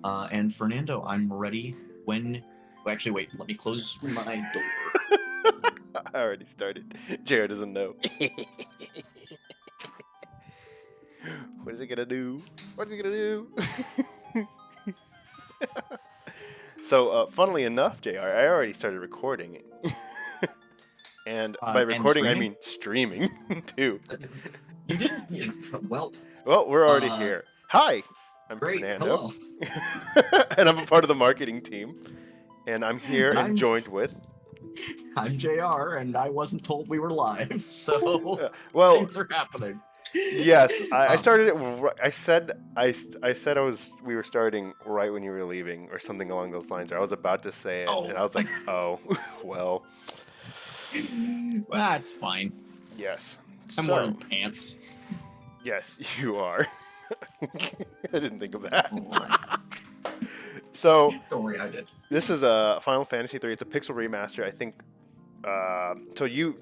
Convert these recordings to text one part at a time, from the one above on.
And Fernando, I'm ready when. Actually, wait. Let me close my door. I already started. Jared doesn't know. What is it gonna do? What is it gonna do? So, funnily enough, JR, I already started recording it. And by And recording, I streaming. mean streaming, too. You didn't. Well, Well, we're already here. Hi, I'm great. Fernando. Hello. And I'm a part of the marketing team. And I'm here And and joined with... I'm JR, and I wasn't told we were live, so well, things are happening. yes, I started it. I said we were starting right when you were leaving, or something along those lines. Or I was about to say it, and I was like, oh, well, That's fine. yes. I'm So, wearing pants. yes, you are. I didn't think of that. Right. So, Don't worry, I did. this is a Final Fantasy 3. It's a pixel remaster. I think. So you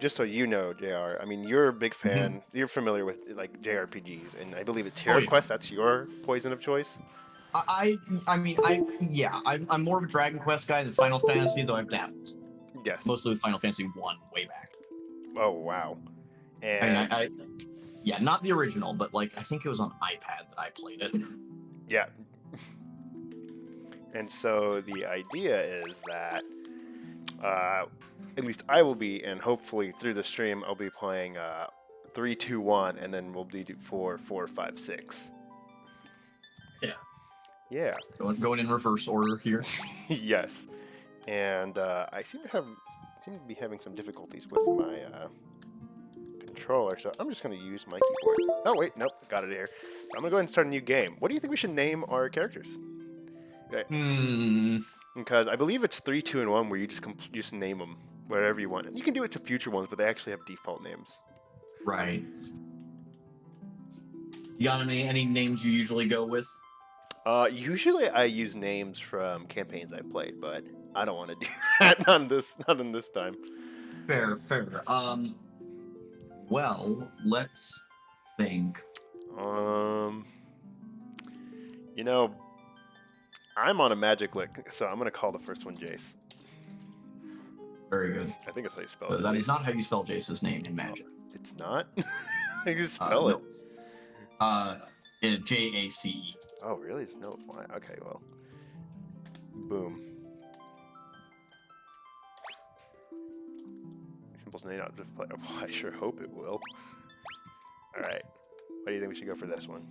know, JR. I mean, you're a big fan. You're familiar with like JRPGs, and I believe it's Hero yeah. Quest. That's your poison of choice. I'm more of a Dragon Quest guy than Final Fantasy, though I've dabbled. Yes. Mostly with Final Fantasy 1 way back. Oh wow. And And yeah, not the original, but like I think it was on iPad that I played it. yeah. And so the idea is that at least I will be, and hopefully through the stream I'll be playing 3, 2, 1, and then we'll do 4, 4, 5, 6. Yeah. Yeah. Going in reverse order here. Yes. And I seem to be having some difficulties with my controller, so I'm just going to use my keyboard. Oh wait, nope, got it here. I'm going to go ahead and start a new game. What do you think we should name our characters? Okay. Because I believe it's 3, 2, and 1, where you just name them whatever you want. And you can do it to future ones, but they actually have default names. Right. You got any names you usually go with? Usually I use names from campaigns I played, but I don't want to do that. Not in this time. Fair. Well, let's think. You know, I'm on a magic lick, so I'm gonna call the first one Jace. Very good. I think that's how you spell it. That is not how you spell Jace's name in Magic. It's not? How do you spell it? Jace. Oh, really? There's no... Okay, well. Boom. Simple's name not just play. Well, I sure hope it will. Alright. What do you think we should go for this one?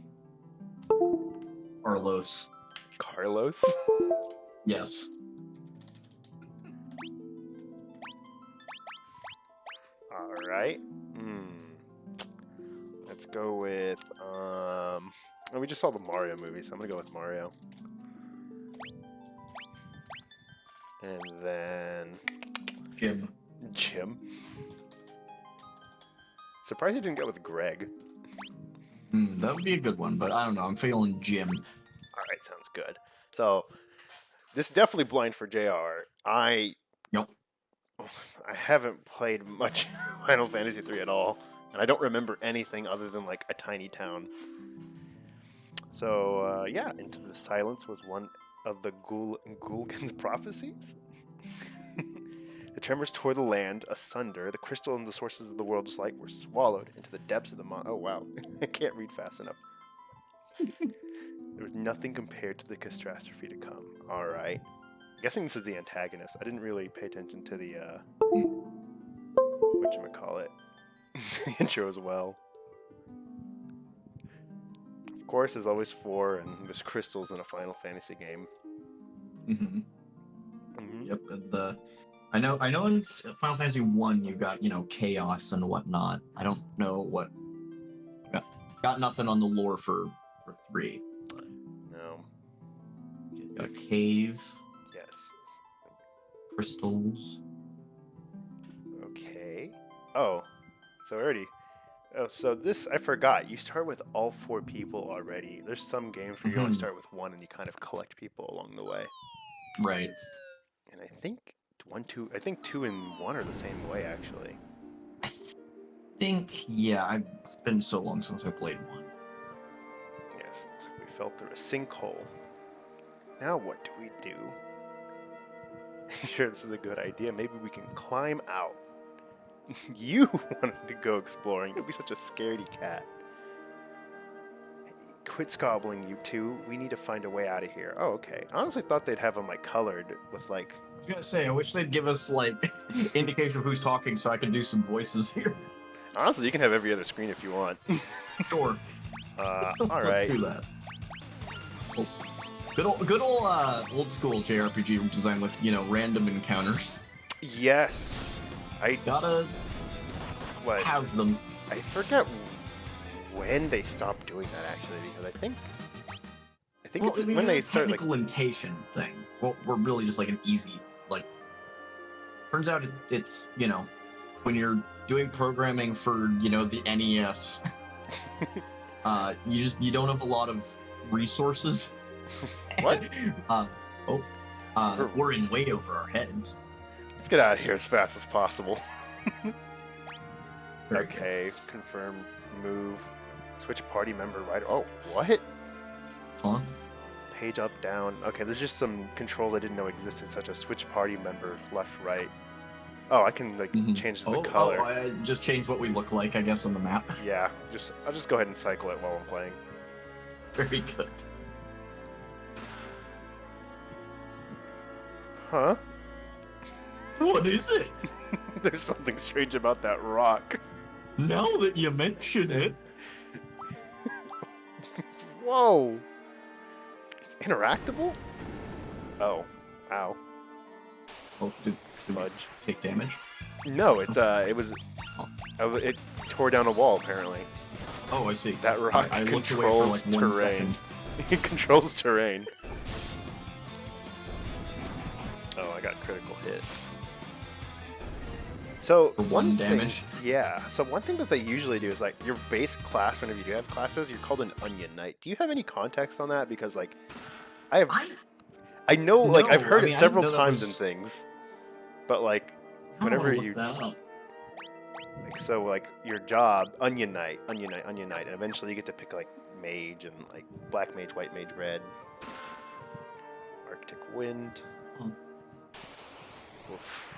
Carlos. Carlos? Yes. Alright. Let's go with, we just saw the Mario movie, so I'm gonna go with Mario. And then... Jim. Surprised you didn't go with Greg. That would be a good one, but I don't know. I'm feeling Jim. Alright, sounds good. So, this is definitely blind for JR. Yep. I haven't played much Final Fantasy 3 at all, and I don't remember anything other than like a tiny town. So yeah, Into the Silence was one of the Gul'dan's prophecies. The tremors tore the land asunder. The crystal and the sources of the world's light were swallowed into the depths of the Oh wow, I can't read fast enough. There was nothing compared to the catastrophe to come. All right. I'm guessing this is the antagonist. I didn't really pay attention to the, whatchamacallit, the intro as well. Of course, there's always 4, and there's crystals in a Final Fantasy game. Yep, and I know in Final Fantasy 1 you've got, chaos and whatnot. I don't know what... Got nothing on the lore for 3. No. You got a cave. Yes. Crystals. Okay. Oh, so this, I forgot. You start with all 4 people already. There's some games where you only start with 1 and you kind of collect people along the way. Right. And I think 2 and 1 are the same way, actually. I think, yeah, it's been so long since I played 1. Yes, looks like we fell through a sinkhole. Now what do we do? Sure, this is a good idea. Maybe we can climb out. You wanted to go exploring. Don't be such a scaredy cat. Quit scobbling, you two. We need to find a way out of here. Oh, okay. I honestly thought they'd have them like colored with like. I was gonna say, I wish they'd give us like indication of who's talking so I could do some voices here. Honestly, you can have every other screen if you want. Sure. All right. Let's do that. Oh. Good old old school JRPG design with, you know, random encounters. Yes. I Gotta have them. I forget when they stopped doing that actually, because I think Well, it's when they start like technical thing. Well, we're really just like an easy like. Turns out it's, you know, when you're doing programming for, you know, the NES, you don't have a lot of resources. What? We're in way over our heads. Let's get out of here as fast as possible. Very okay, confirm move. Switch party member right. Oh, what? Huh? Page up, down. Okay, there's just some controls I didn't know existed, such as switch party member left, right. Oh, I can like change the color. Oh, I just change what we look like, I guess, on the map. Yeah, I'll just go ahead and cycle it while I'm playing. Very good. Huh? What is it? There's something strange about that rock. Now that you mention it. Whoa! It's interactable? Oh. Ow. Oh, did Fudge. we take damage? No, it tore down a wall, apparently. Oh, I see. That rock I looked away controls for like 1 terrain. second. It controls terrain. Oh, I got critical hit. So For 1 damage? Yeah. So one thing that they usually do is like your base class, whenever you do have classes, you're called an Onion Knight. Do you have any context on that? Because like, I know, like I've heard it several times in things, but like, whenever you, like, so like your job, Onion Knight, Onion Knight, Onion Knight, and eventually you get to pick like Mage and like Black Mage, White Mage, Red, Arctic Wind. Oof.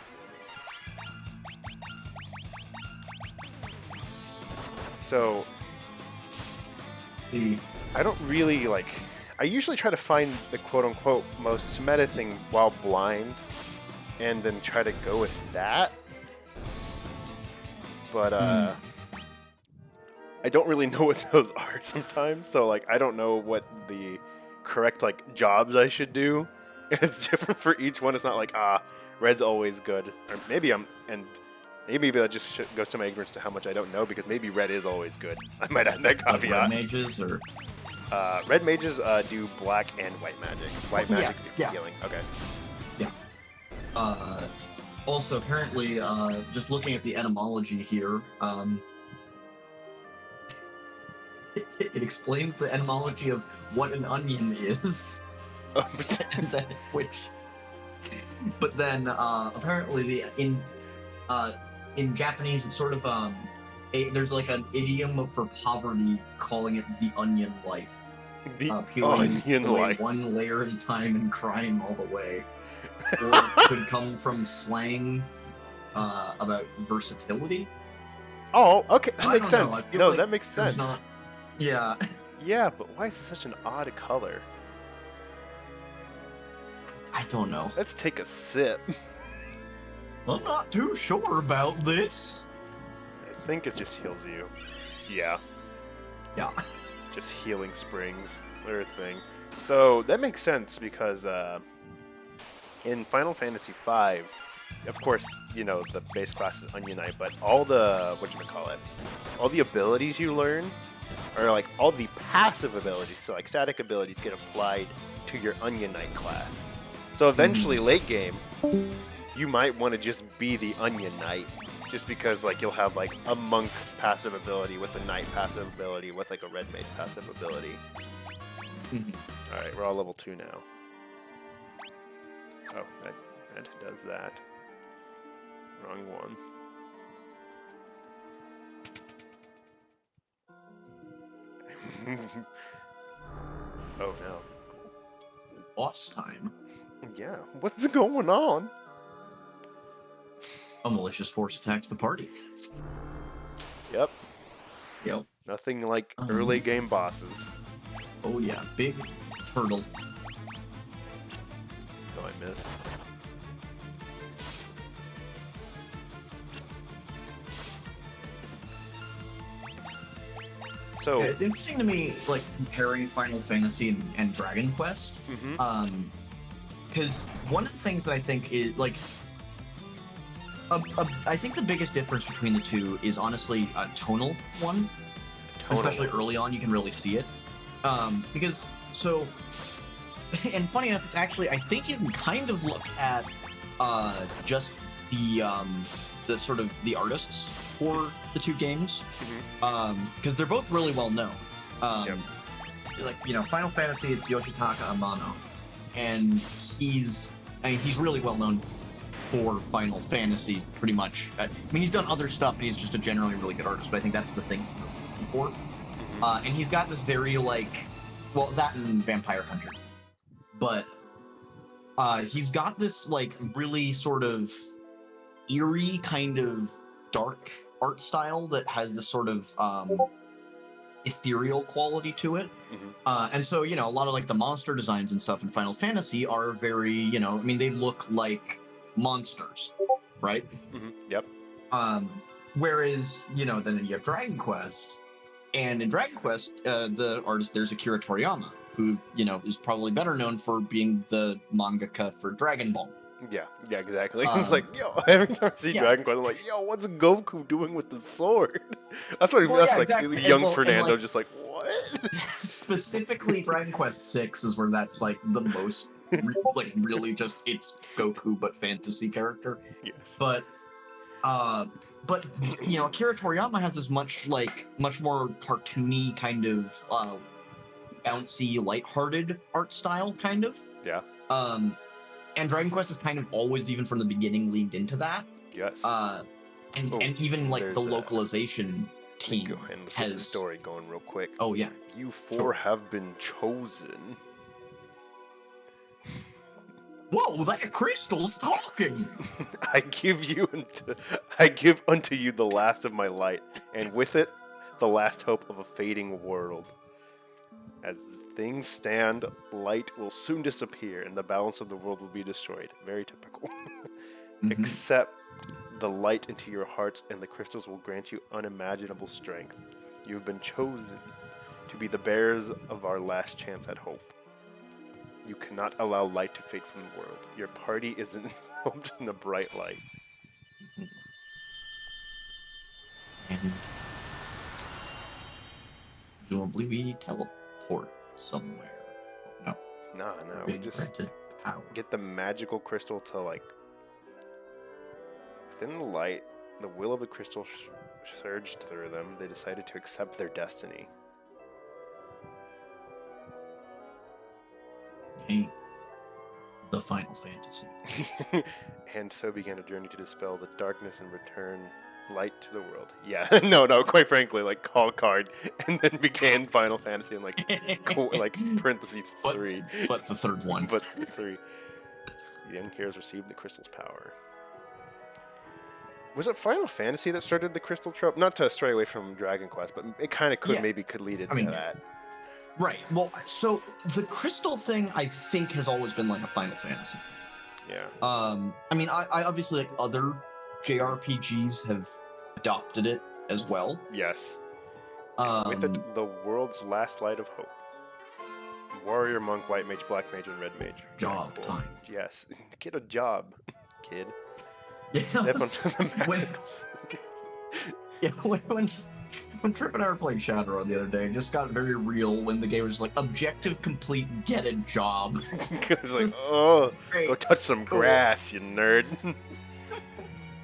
So, I don't really like. I usually try to find the quote-unquote most meta thing while blind, and then try to go with that. But I don't really know what those are sometimes. So like, I don't know what the correct like jobs I should do. And it's different for each one. It's not like red's always good, or maybe maybe that just goes to my ignorance to how much I don't know, because maybe red is always good. I might add that caveat. Like red mages or red mages do black and white magic. White magic do healing. Okay. Yeah. Also, apparently, just looking at the etymology here, it explains the etymology of what an onion is. And then, but then apparently in Japanese it's sort of there's like an idiom for poverty calling it the onion life. The peeling onion away life. one layer at a time and crying all the way. Or it could come from slang about versatility. Oh, okay, that I makes don't know, sense. I feel No, like that makes there's sense. not- Yeah. Yeah, but why is it such an odd color? I don't know. Let's take a sip. I'm not too sure about this. I think it just heals you. Yeah. Yeah. Just healing springs. They're a thing. So that makes sense because in Final Fantasy V, of course, you know, the base class is Onion Knight, but all the, all the abilities you learn are like all the passive abilities. So like static abilities get applied to your Onion Knight class. So eventually, late game, you might want to just be the Onion Knight, just because like you'll have like a monk passive ability with a knight passive ability with like a red mage passive ability. All right, we're all level 2 now. Oh, that does that. Wrong one. Oh no. boss time. Yeah, what's going on? A malicious force attacks the party. Yep, Yep. nothing like early game bosses. Oh yeah, big turtle. Oh, I missed. So Yeah, it's interesting to me, like comparing Final Fantasy and Dragon Quest. Because one of the things that I think is like, I think the biggest difference between the two is honestly a tonal one. Especially early on, you can really see it. Because so, and funny enough, it's actually I think you can kind of look at just the sort of the artists for the two games, because they're both really well known. Like Final Fantasy, it's Yoshitaka Amano, and he's really well known for Final Fantasy, pretty much. I mean, he's done other stuff, and he's just a generally really good artist. But I think that's the thing for. And he's got this very that and Vampire Hunter, but he's got this like really sort of eerie kind of dark art style that has this sort of ethereal quality to it. And so a lot of like the monster designs and stuff in Final Fantasy are very they look like monsters, right? Yep. Whereas then you have Dragon Quest, and in Dragon Quest the artist there's Akira Toriyama, who is probably better known for being the mangaka for Dragon Ball. Yeah, exactly. It's like, every time I see Dragon Quest, I'm like, what's Goku doing with the sword? That's what that's like. Exactly. Young Fernando, just like, what? Specifically, Dragon Quest 6 is where that's like the most, really just it's Goku but fantasy character. Yes. But Akira Toriyama has this much more cartoony kind of bouncy, lighthearted art style, kind of. Yeah. And Dragon Quest has kind of always, even from the beginning, leaned into that. Yes. And even like the localization team go ahead and let's get the story going real quick. Oh yeah. You four have been chosen. Whoa, that crystal's talking! I give unto you the last of my light, and with it, the last hope of a fading world. As things stand, light will soon disappear, and the balance of the world will be destroyed. Very typical. Accept the light into your hearts, and the crystals will grant you unimaginable strength. You have been chosen to be the bearers of our last chance at hope. You cannot allow light to fade from the world. Your party is enveloped in a bright light. And presumably we teleport somewhere. No. No, we just get the magical crystal to within the light, the will of the crystal surged through them. They decided to accept their destiny. The Final Fantasy. And so began a journey to dispel the darkness and return light to the world. Yeah, no, quite frankly, call card, and then began Final Fantasy and parentheses 3. But the third one. But the 3. The young heroes received the crystal's power. Was it Final Fantasy that started the crystal trope? Not to stray away from Dragon Quest, but it kind of could lead into that. Right. Well, so the crystal thing, I think, has always been like a Final Fantasy. Yeah. I obviously other JRPGs have adopted it as well. Yes. With it, the world's last light of hope. Warrior, monk, white mage, black mage, and red mage. Job time. Yes. Get a job, kid. Yeah. Step onto the magicals. When Trip and I were playing Shadowrun the other day, it just got very real when the game was like, objective complete, get a job. It was like, oh, go touch some grass, you nerd.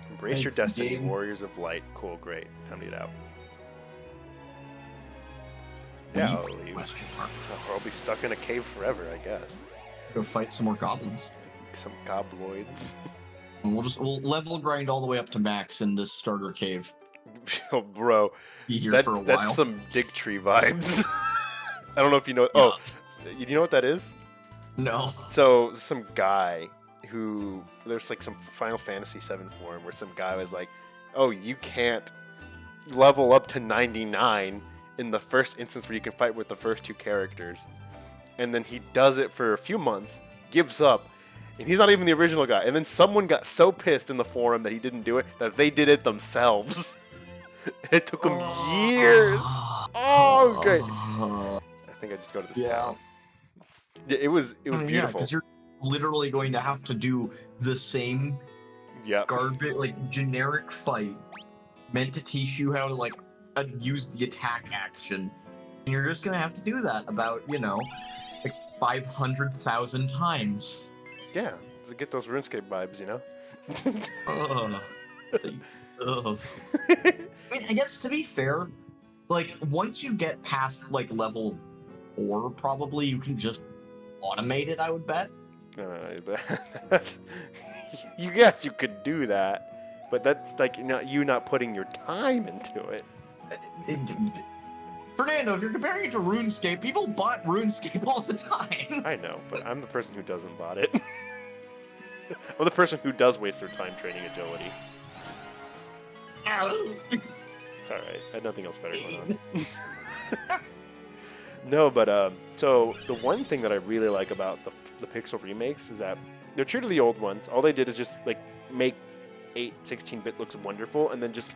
Embrace your destiny, warriors of light. Cool, great. Time to get out. Yeah, I'll leave. Or I'll be stuck in a cave forever, I guess. Go fight some more goblins. Some gobloids. And we'll level grind all the way up to max in this starter cave. Oh, bro. Be here for a while. That's some Dick Tree vibes. I don't know if you know. Yeah. Oh, you know what that is? No. So some guy who there's like some Final Fantasy VII forum where some guy was like, "Oh, you can't level up to 99 in the first instance where you can fight with the first two characters," and then he does it for a few months, gives up, and he's not even the original guy. And then someone got so pissed in the forum that he didn't do it that they did it themselves. It took them years. Oh, great! I think I just go to this town. Yeah, it was beautiful. Yeah, because you're literally going to have to do the same garbage, like generic fight meant to teach you how to like use the attack action, and you're just gonna have to do that about like 500,000 times. Yeah, to get those RuneScape vibes, Ugh. Ugh. I mean, I guess to be fair, like once you get past like level 4, probably you can just automate it. I would bet. You guess you could do that, but that's like you not putting your time into it. Fernando, if you're comparing it to RuneScape, people bought RuneScape all the time. I know, but I'm the person who doesn't bought it. I'm the person who does waste their time training agility. It's alright. I had nothing else better going on. No, but so the one thing that I really like about the Pixel remakes is that they're true to the old ones. All they did is just like make 16-bit looks wonderful, and then just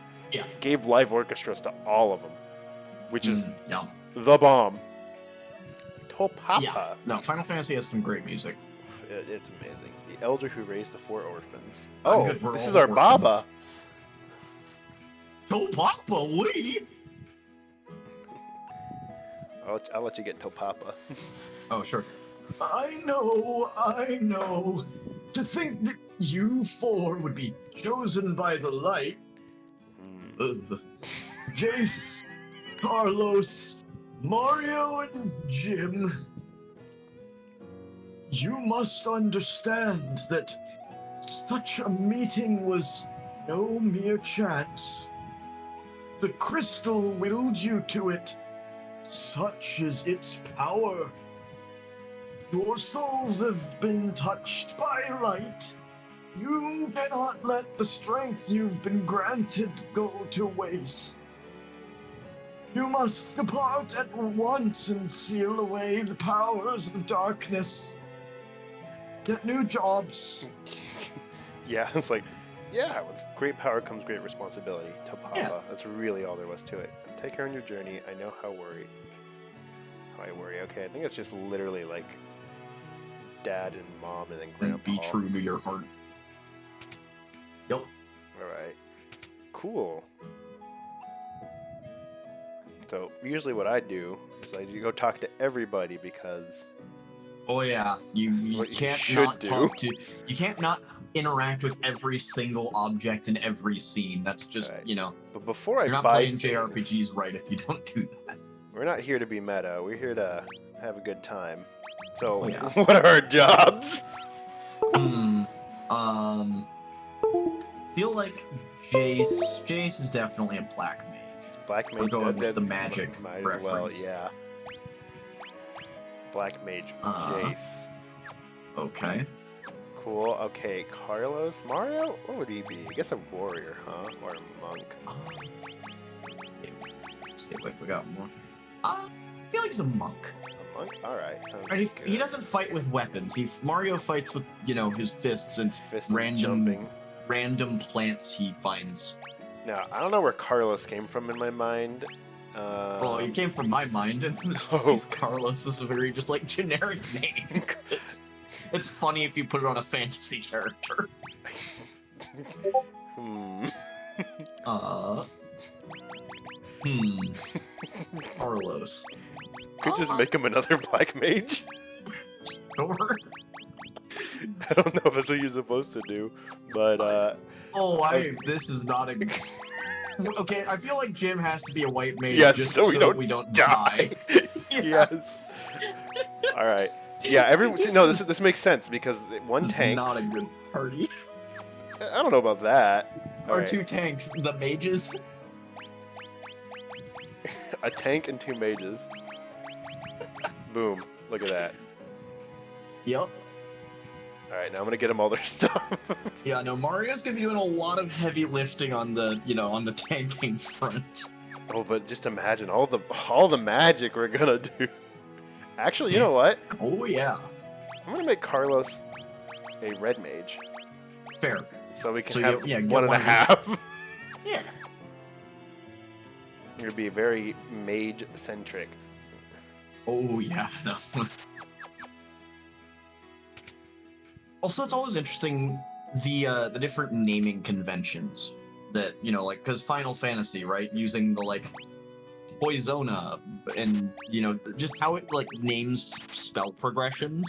gave live orchestras to all of them, which is the bomb. Topapa. Yeah. No, Final Fantasy has some great music. It's amazing. The elder who raised the 4 orphans. Oh, this is our orphans. Baba. Topapa, we. I'll let you get Topapa. Oh, sure. I know. To think that you 4 would be chosen by the light. Jace, Carlos, Mario, and Jim. You must understand that such a meeting was no mere chance. The crystal willed you to it. Such is its power. Your souls have been touched by light. You cannot let the strength you've been granted go to waste. You must depart at once and seal away the powers of darkness. Get new jobs. Yeah, it's like, with great power comes great responsibility. Topapa. That's really all there was to it. Take care on your journey. I know how I worry. Okay, I think it's just literally like dad and mom and then grandpa. Be true to your heart. Yep. Alright. Cool. So usually what I do is I go talk to everybody because you can't not talk to, you can't not interact with every single object in every scene. That's just But before you're not buy playing JRPGs right if you don't do that. We're not here to be meta. We're here to have a good time. So what are our jobs? Feel like Jace is definitely a black mage. Black mage. We're going with the magic might reference. As well, yeah. Black mage Jace. Okay. Cool. Okay, Carlos. Mario? What would he be? I guess a warrior, huh? Or a monk. Wait, we got more. I feel like he's a monk. A monk? Alright. He doesn't fight with weapons. Mario fights with, his fists and random plants he finds. Now, I don't know where Carlos came from in my mind. Well, it came from my mind, and Carlos is a very just like generic name. It's funny if you put it on a fantasy character. Carlos. Could just make him another black mage. Sure. I don't know if that's what you're supposed to do, but this is not a. Okay, I feel like Jim has to be a white mage just so we don't die. Yes. All right. Yeah. This makes sense because one tank. Not a good party. I don't know about that. Or two tanks, the mages. A tank and 2 mages. Boom. Look at that. Yep. All right, now I'm gonna get them all their stuff. Yeah, no, Mario's gonna be doing a lot of heavy lifting on the, on the tanking front. Oh, but just imagine all the magic we're gonna do. Actually, you know what? Oh yeah. I'm gonna make Carlos a red mage, Fair. so we can So have get one and a one of each. half. Yeah. It would be very mage centric. Oh yeah. No. Also, it's always interesting the different naming conventions that like because Final Fantasy, right, using the like Poisona and just how it like names spell progressions.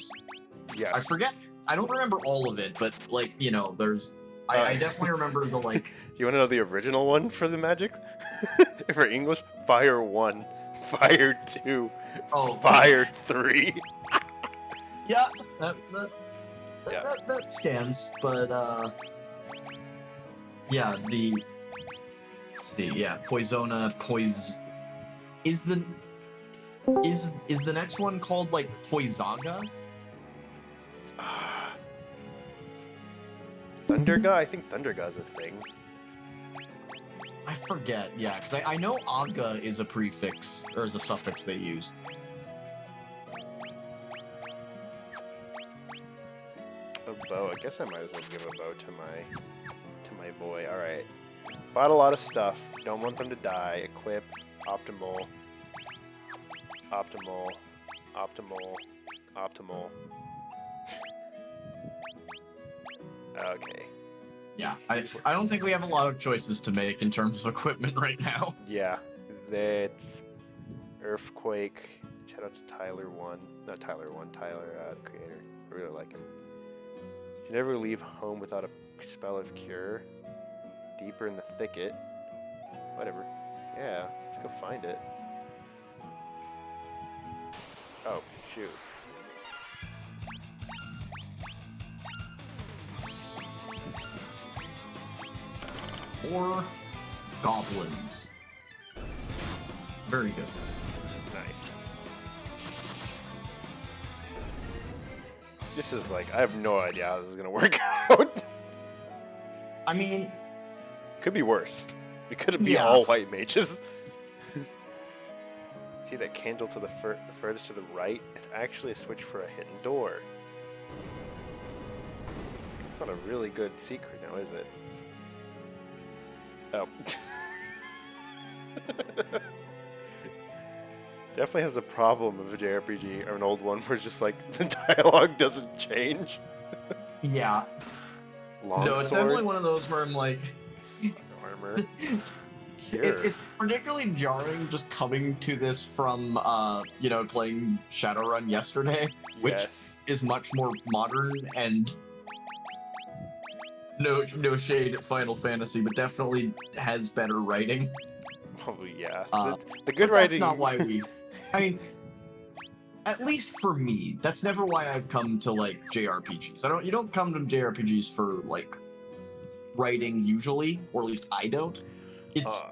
Yes. I forget. I don't remember all of it, but like there's. I definitely remember the like. Do you want to know the original one for the magic? For English, Fire 1, Fire 2, Oh. Fire 3. Yeah, Yeah. that scans, but yeah, let's see, yeah, Poisona, is the next one called like Poisaga? Thunderga? I think Thunderga's a thing. I forget, yeah, because I know Aga is a prefix or is a suffix they use. A bow. I guess I might as well give a bow to my boy. All right. Bought a lot of stuff. Don't want them to die. Equip. Optimal. Optimal. Optimal. Optimal. Okay. Yeah, I don't think we have a lot of choices to make in terms of equipment right now. Yeah. That's Earthquake. Shout out to Tyler 1. Not Tyler 1. Tyler, the creator. I really like him. You never leave home without a spell of cure. Deeper in the thicket. Whatever. Yeah, let's go find it. Oh, shoot. Or goblins. Very good. Nice. This is like, I have no idea how this is going to work out. I mean, Could be worse. We could be Yeah. all white mages. See that candle to the furthest to the right? It's actually a switch for a hidden door. It's not a really good secret now, is it? Oh. Definitely has a problem of a JRPG, or an old one, where it's just like, the dialogue doesn't change. yeah. Longsword, No, it's definitely one of those where I'm like, armor, cure. it's particularly jarring just coming to this from, playing Shadowrun yesterday, which Yes. is much more modern and no shade at Final Fantasy, but definitely has better writing. Oh, yeah. The But good writing... that's not why we... I mean, at least for me, that's never why I've come to, like, JRPGs. You don't come to JRPGs for, like, writing usually, or at least I don't. It's...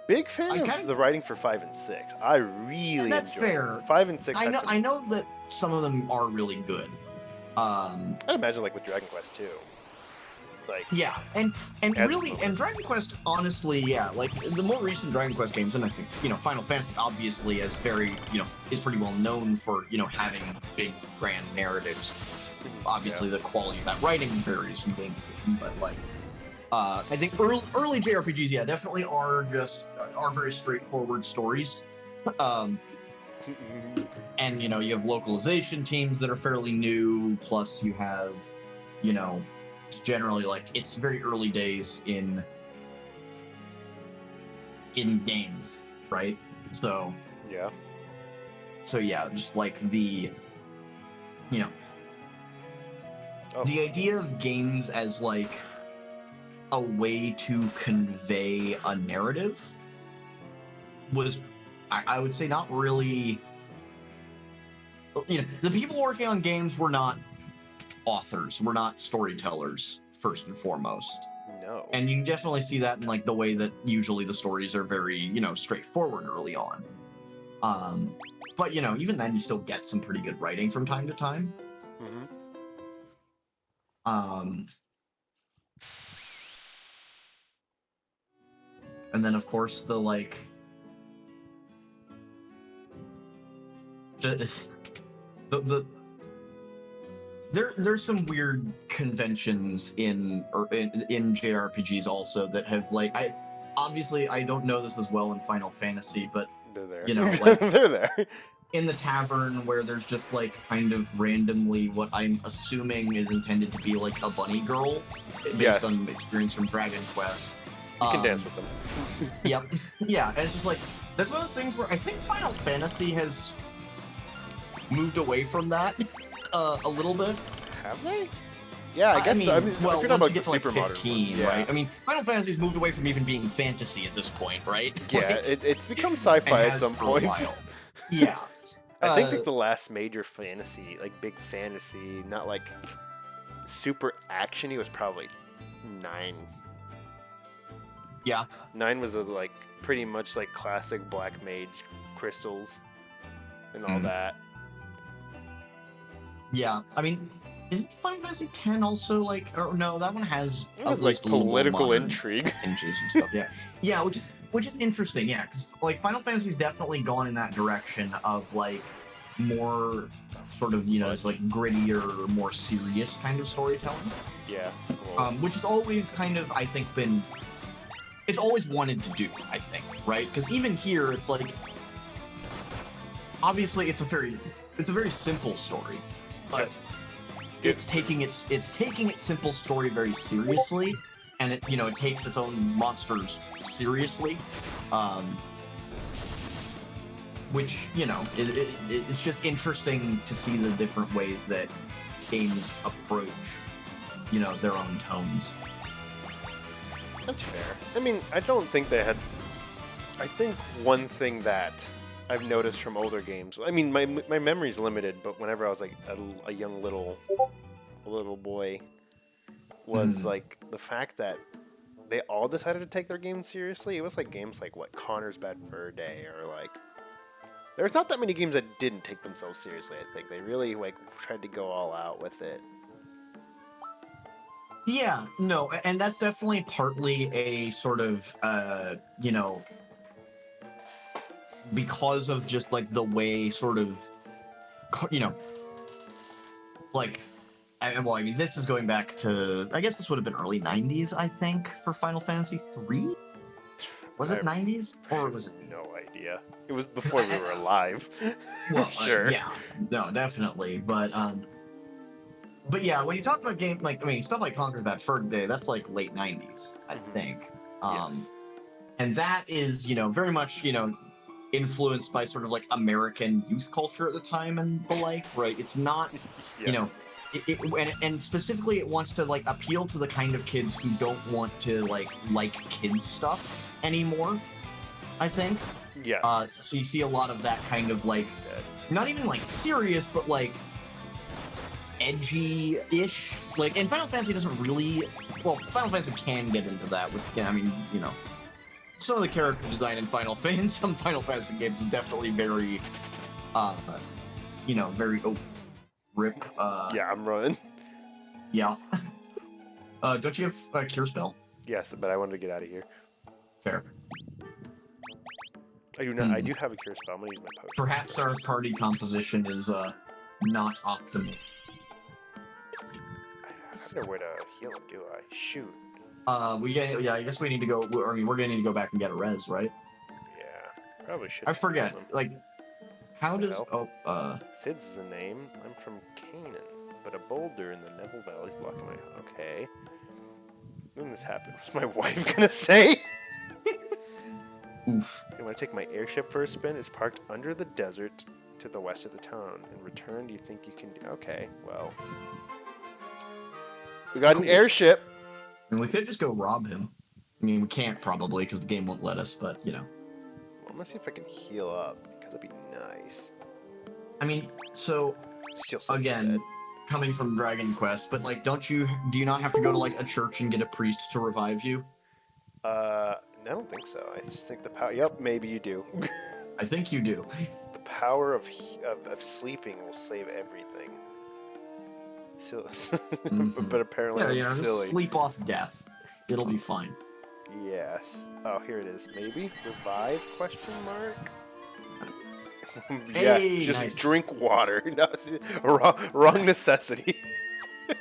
Big fan of kinda- the writing for 5 and 6. I really that's enjoy fair. it. 5 and 6 had some... I know that some of them are really good. I'd imagine, like, with Dragon Quest, too. Like, Yeah, and As really, moments. and Dragon Quest, honestly, yeah, like the more recent Dragon Quest games, and I think Final Fantasy obviously is very is pretty well known for having big grand narratives. Obviously, the quality of that writing varies from game to game, but like, I think early JRPGs, yeah, definitely are very straightforward stories. And you have localization teams that are fairly new, plus you have generally like it's very early days in games, right? So yeah. yeah, just like the Oh. the idea of games as like a way to convey a narrative was, I would say, not really. The people working on games were not authors, we're not storytellers first and foremost. No. And you can definitely see that in like the way that usually the stories are very straightforward early on. But even then you still get some pretty good writing from time to time. Mm-hmm. And then of course the like the there's some weird conventions in JRPGs also that have like I don't know this as well in Final Fantasy, but They're there. you know, like they're there. in the tavern where there's just like kind of randomly what I'm assuming is intended to be like a bunny girl based on experience from Dragon Quest. You can dance with them. Yep. Yeah, and it's just like that's one of those things where I think Final Fantasy has moved away from that a little bit. Have they? Yeah, I guess. I mean, well, if you're once talking you get to like Super 15, modern, right? I mean, Final Fantasy's moved away from even being fantasy at this point, right? Yeah, Like, it's become sci-fi and at has some for a points. while. Yeah. I think like the last major fantasy, like big fantasy, not like super actiony, was probably 9. Yeah. 9 was like pretty much like classic black mage crystals and all that. Yeah. I mean, isn't Final Fantasy X also like? Or no, that one has It was like political intrigue and stuff. Yeah. Yeah, which is interesting. Yeah, because like Final Fantasy's definitely gone in that direction of like more sort of it's like grittier, more serious kind of storytelling. Yeah. Well, which has always kind of I think been. It's always wanted to do, I think, right? Because even here, it's like obviously it's a very simple story, but it's taking its simple story very seriously, and it takes its own monsters seriously, which it's just interesting to see the different ways that games approach their own tones. That's fair. I mean, I don't think they had. I think one thing that I've noticed from older games. I mean, my memory's limited, but whenever I was like a young little boy, was like the fact that they all decided to take their games seriously. It was like games like Connor's Bad Fur Day, or like there's not that many games that didn't take themselves seriously. I think they really like tried to go all out with it. Yeah, no, and that's definitely partly a sort of, because of just like the way sort of, like, I mean, this is going back to, I guess this would have been early 90s, I think, for Final Fantasy 3? Was it 90s? Or was it? No idea. It was before we were alive. Well, sure. Yeah, no, definitely, But yeah, when you talk about game stuff like Conker's Bad Fur Day, that's like late 90s, I think. Yes. And that is, very much, influenced by sort of like American youth culture at the time and the like, right? It's not, Yes. And specifically it wants to like appeal to the kind of kids who don't want to like kids stuff anymore, I think. Yes. So you see a lot of that kind of like, not even like serious, but like edgy-ish. Like, and Final Fantasy doesn't really. Well, Final Fantasy can get into that. Some of the character design in some Final Fantasy games is definitely very, very rip. Yeah, I'm running. Yeah. Don't you have a cure spell? Yes, but I wanted to get out of here. Fair. I do not. I do have a cure spell. I'm gonna use my potion. Perhaps our party composition is not optimal. I have nowhere to heal him, do I? Shoot. I guess we need to go. I mean, we're gonna need to go back and get a res, right? Yeah, probably should. I forget. Like, how does? Sid's the name. I'm from Canaan, but a boulder in the Neville Valley is blocking my. Okay. When this happened, what's my wife gonna say? Oof. You want to take my airship for a spin? It's parked under the desert to the west of the town. In return, do you think you can? Okay, well. We got an airship. And we could just go rob him. I mean, we can't probably because the game won't let us, but Well, I'm gonna see if I can heal up because that'd be nice. I mean, so again, coming from Dragon Quest, but like, do you not have to go to like a church and get a priest to revive you? I don't think so. I just think the power. Yep, maybe you do. I think you do. The power of sleeping will save everything. But apparently Yeah, I'm you know, silly. just sleep off death. It'll be fine. Yes. Oh, here it is. Maybe revive? Question mark. Yes. Hey, Just nice. drink water. No, it's wrong necessity.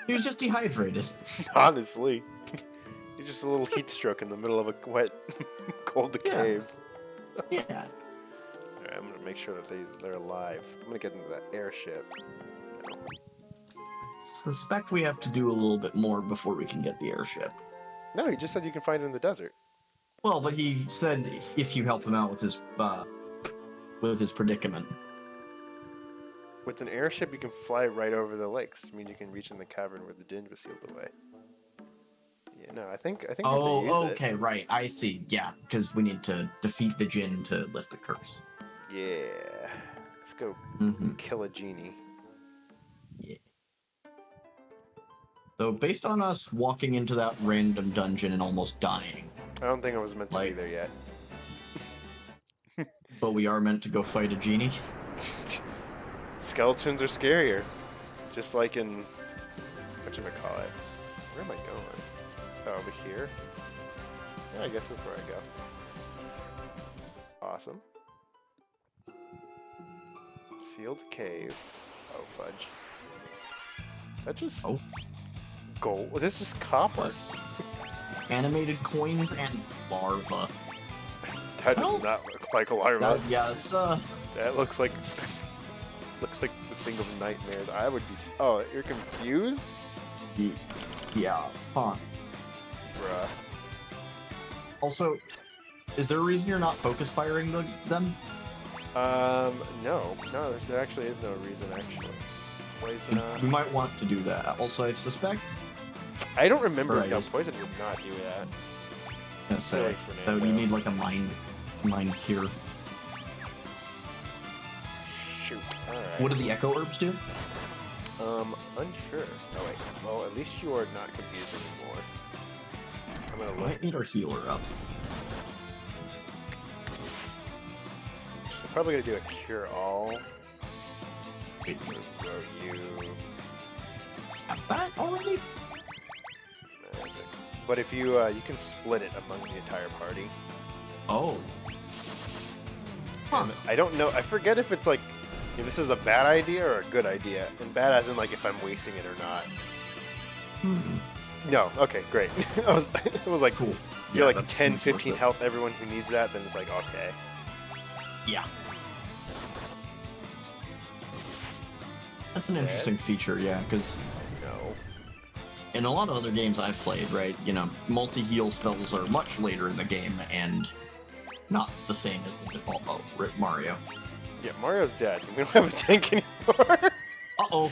He was just dehydrated. Honestly, he's just a little heat stroke in the middle of a wet, cold Yeah. cave. Yeah. Alright, I'm gonna make sure that they're alive. I'm gonna get into that airship. No. Suspect we have to do a little bit more before we can get the airship. No, he just said you can find it in the desert. Well, but he said if you help him out with his predicament. With an airship, you can fly right over the lakes. I mean, you can reach in the cavern where the Din was sealed away. Yeah, no, I think. Oh, we have to use okay, right. I see. Yeah, because we need to defeat the Jinn to lift the curse. Yeah. Let's go kill a genie. Yeah. So based on us walking into that random dungeon and almost dying, I don't think I was meant to be there yet. but we are meant to go fight a genie. Skeletons are scarier. Just like in... whatchamacallit. Where am I going? Oh, over here? Yeah, I guess that's where I go. Awesome. Sealed cave. Oh, fudge. That just... Oh. Gold. This is copper. Animated coins and larva. That does not look like a larva. Yes, That looks like... looks like the thing of nightmares. I would be... Oh, you're confused? Yeah, huh. Bruh. Also, is there a reason you're not focus firing them? No. No, there actually is no reason, actually. Poison. We might want to do that. Also, I suspect... I don't remember. Right. No, poison does not do that. Yes, Silly so Fernando. you need like a mind cure. Shoot. Alright. What do the echo herbs do? Unsure. Oh, wait. Well, at least you are not confused anymore. I'm gonna We look. might need our healer up. So probably gonna do a cure all. Wait, Throw you. have that already? Magic. But if you you can split it among the entire party. Oh. Huh. And I don't know. I forget if it's like if this is a bad idea or a good idea. And bad as in like if I'm wasting it or not. No. Okay. Great. I was like, Cool. if you're like 10, 15 health. Everyone who needs that, then it's like okay. Yeah. That's an interesting feature, yeah, because No. in a lot of other games I've played, right, you know, multi-heal spells are much later in the game and not the same as the default. Oh, rip Mario. Yeah, Mario's dead. We don't have a tank anymore. Uh-oh.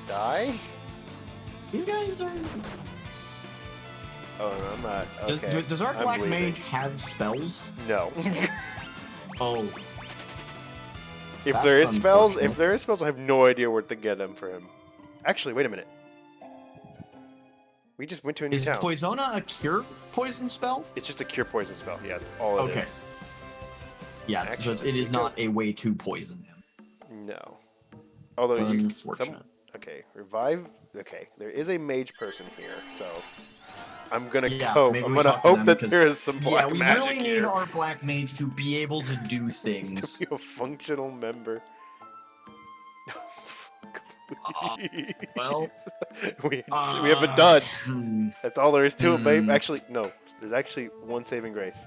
Die? These guys are... Oh, no, I'm not. Okay. Does our I'm Black leaving. Mage have spells? No. Oh. If That's there is spells, unfortunate. I have no idea where to get them for him. Actually, wait a minute. We just went to a new Is town. Poisona a cure poison spell? It's just a cure poison spell. Yeah, that's all it is. Yeah, Actually, so it is we not a way to poison him. No. Although you... Unfortunate. Okay, revive... Okay, there is a mage person here, so... I'm gonna Yeah, hope. maybe I'm we gonna talk to hope them, that 'cause- there is some black Yeah, we magic really need here our Black Mage to be able to do things. to be a functional member. Please. Well, we have a dud. That's all there is to it, babe. Hmm. Actually, no. There's actually one saving grace.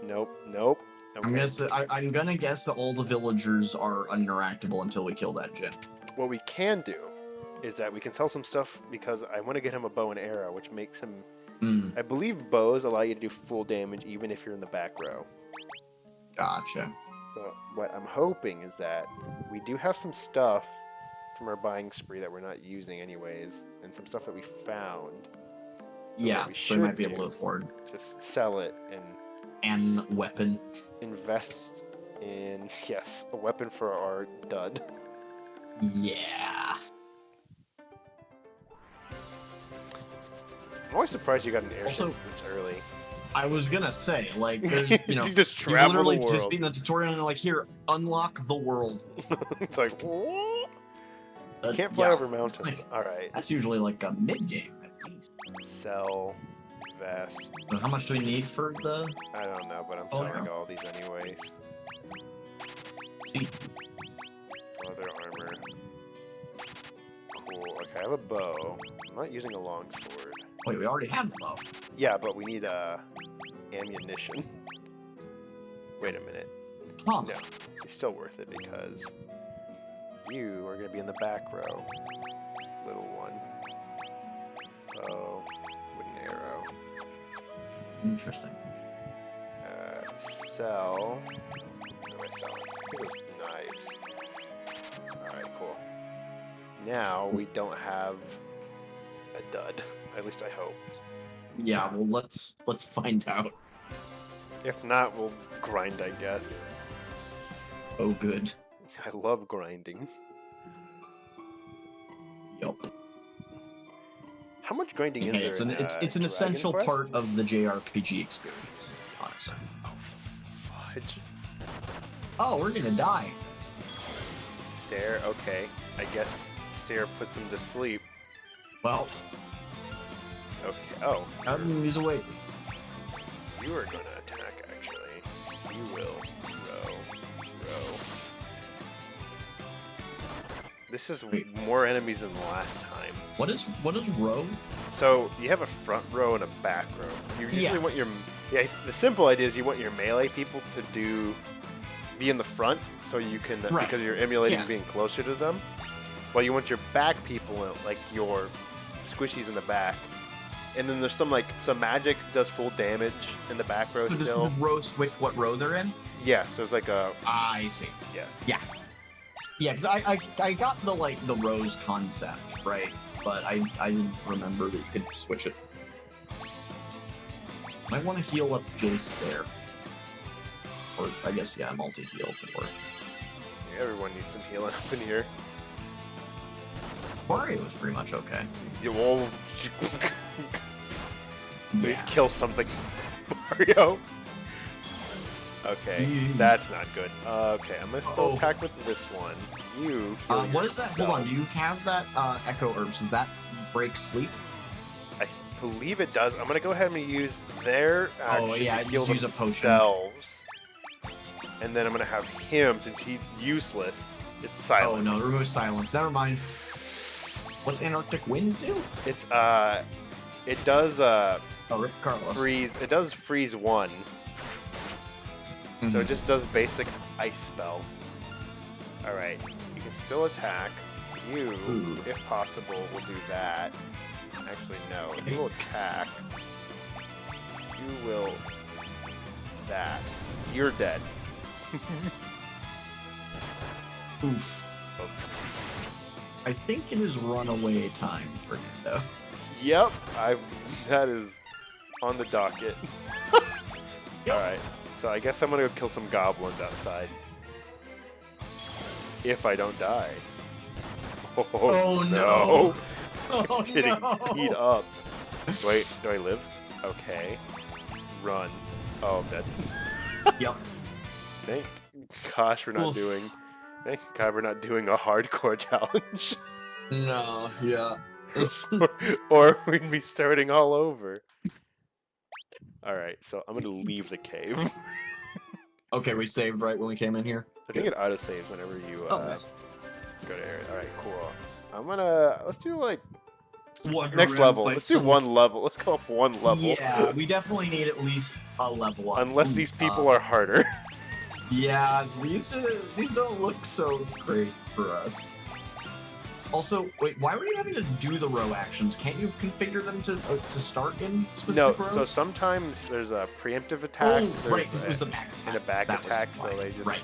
Nope. Nope. Okay. I'm gonna guess that all the villagers are interactable until we kill that Jinn. What we can do is that we can sell some stuff because I want to get him a bow and arrow, which makes him... I believe bows allow you to do full damage even if you're in the back row. Gotcha. So what I'm hoping is that we do have some stuff from our buying spree that we're not using anyways, and some stuff that we found. So yeah, what we so we might be should able to afford just sell it and an weapon. invest in, yes, a weapon for our dud. Yeah. I'm always surprised you got an airship Also- this early. I was gonna say, like, there's, you know, You just you travel literally the just world. be in the tutorial and they're like, here, unlock the world. It's like, what? You can't fly Yeah, over mountains. All right. that's usually like a mid game at least. Sell vest. So how much do we need for the? I don't know, but I'm Oh, selling yeah. all these anyways. See, Leather armor. Cool. Okay, I have a bow. I'm not using a long sword. wait, we already have the bow. Yeah, but we need ammunition. Wait a minute. Huh. No, it's still worth it because you are going to be in the back row. Little one. Oh, wooden arrow. Interesting. Sell. What am I selling? I think it was knives. Alright, cool. Now we don't have a dud. At least I hope. Yeah, well, let's find out. If not, we'll grind, I guess. Oh, good. I love grinding. Yup. How much grinding is Hey, there it's in an it's an Dragon essential Quest? part of the JRPG experience. Honestly. Oh, fudge. Oh, we're gonna die. Stare, okay. I guess Stare puts him to sleep. Well, Okay, oh. he's awake. You are gonna attack, actually. You will. Row. Row. This is Wait. more enemies than last time. What is row? So, you have a front row and a back row. You usually Yeah. want your... Yeah, the simple idea is you want your melee people to be in the front, so you can... Right. Because you're emulating Yeah. being closer to them. Well, you want your back people, like your squishies in the back. And then there's some magic does full damage in the back row So does still. row switch what row they're in? Yeah, so it's like a... I see. Yes. Yeah. Yeah, because I got the the rows concept, right? But I didn't remember that you could switch it. I want to heal up Jace there. Or I guess yeah, multi-heal could work. Everyone needs some healing up in here. Mario was pretty much okay. You will... Please Yeah. kill something, Mario. Okay, that's not good. Okay, I'm gonna still Uh-oh. attack with this one. You heal What is that? Hold on, yourself. do you have that Echo Herbs? Does that break sleep? I believe it does. I'm gonna go ahead and use their action yeah, to heal just use a potion. themselves. And then I'm gonna have him, since he's useless, it's silence. Oh no, remove silence. Never mind. What's Antarctic Wind do? It's, it does, Oh, Rip Carlos. freeze. It does freeze one. So it just does basic ice spell. Alright, you can still attack. You, Ooh. if possible, will do that. Actually, no. You will attack. You will... that. You're dead. Oof. I think it is runaway time, Fernando. Yep, that is on the docket. Alright, so I guess I'm gonna go kill some goblins outside. If I don't die. Oh, no. Oh, Getting no. beat up. Wait, do I live? Okay. Run. Oh, I'm dead. Yep. Thank gosh we're not Oof. doing... Thank God we're not doing a hardcore challenge. No, yeah. or we'd be starting all over. Alright, so I'm gonna leave the cave. Okay, we saved right when we came in here. I think it auto-saves whenever you Nice. go to area. Alright, cool. I'm gonna... Let's do, like, Wander next around, level. fight Let's do some- one level. Let's go up one level. Yeah, we definitely need at least a level up. Unless these people are harder. Yeah, these don't look so great for us. Also, wait, why were you having to do the row actions? Can't you configure them to start in specific No, rows? so sometimes there's a preemptive attack. Oh, right, there's this was the back attack. and a back That was attack, so why. they just Right.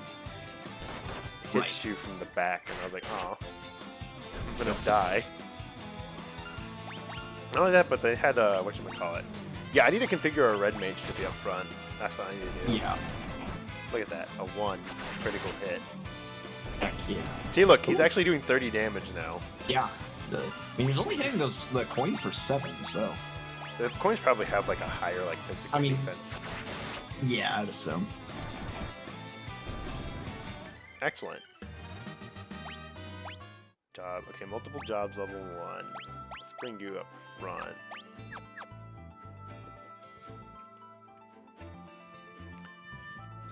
hit Right. you from the back, and I was like, oh, I'm gonna die. Not only that, but they had whatchamacallit. Yeah, I need to configure a red mage to be up front. That's what I need to do. Yeah. Look at that, a 1 critical hit. Heck yeah. See, look, he's Ooh. actually doing 30 damage now. Yeah. I mean, he's only hitting the coins for 7, so. The coins probably have like a higher like physical defense. Yeah, I'd assume. Excellent. Job. Okay, multiple jobs level 1. Let's bring you up front.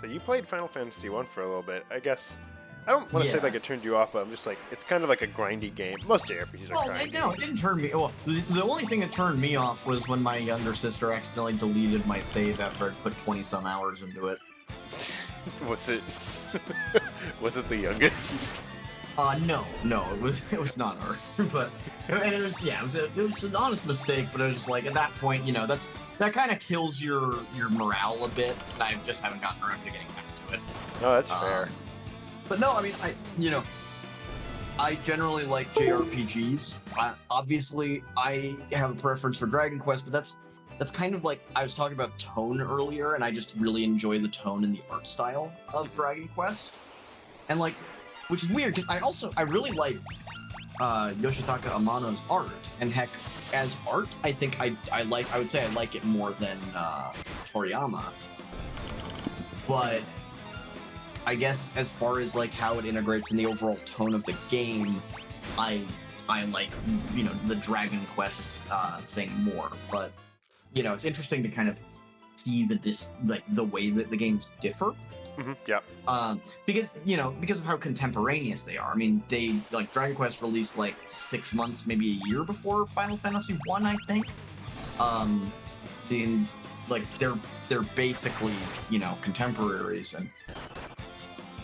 So you played Final Fantasy 1 for a little bit. I guess I don't want to say like it turned you off, but I'm just like it's kind of like a grindy game. Most JRPGs are grindy. No, it didn't turn me. Well, the only thing that turned me off was when my younger sister accidentally deleted my save after I'd put 20-some hours into it. Was it? Was it the youngest? No, it was not her. But it was an honest mistake. But it was like at that point, that kind of kills your morale a bit. I just haven't gotten around to getting back to it. No, that's fair. But no, I mean, I generally like JRPGs. Obviously, I have a preference for Dragon Quest, but that's kind of like I was talking about tone earlier, and I just really enjoy the tone and the art style of Dragon Quest. And like, which is weird because I really like Yoshitaka Amano's art, and heck, as art, I think I would say I like it more than Toriyama. But I guess as far as like how it integrates in the overall tone of the game, I like the Dragon Quest thing more. But it's interesting to kind of see the way that the games differ. Mm-hmm. Yeah. Because of how contemporaneous they are. I mean, they like Dragon Quest released like 6 months, maybe a year before Final Fantasy 1, I think. They're basically contemporaries, and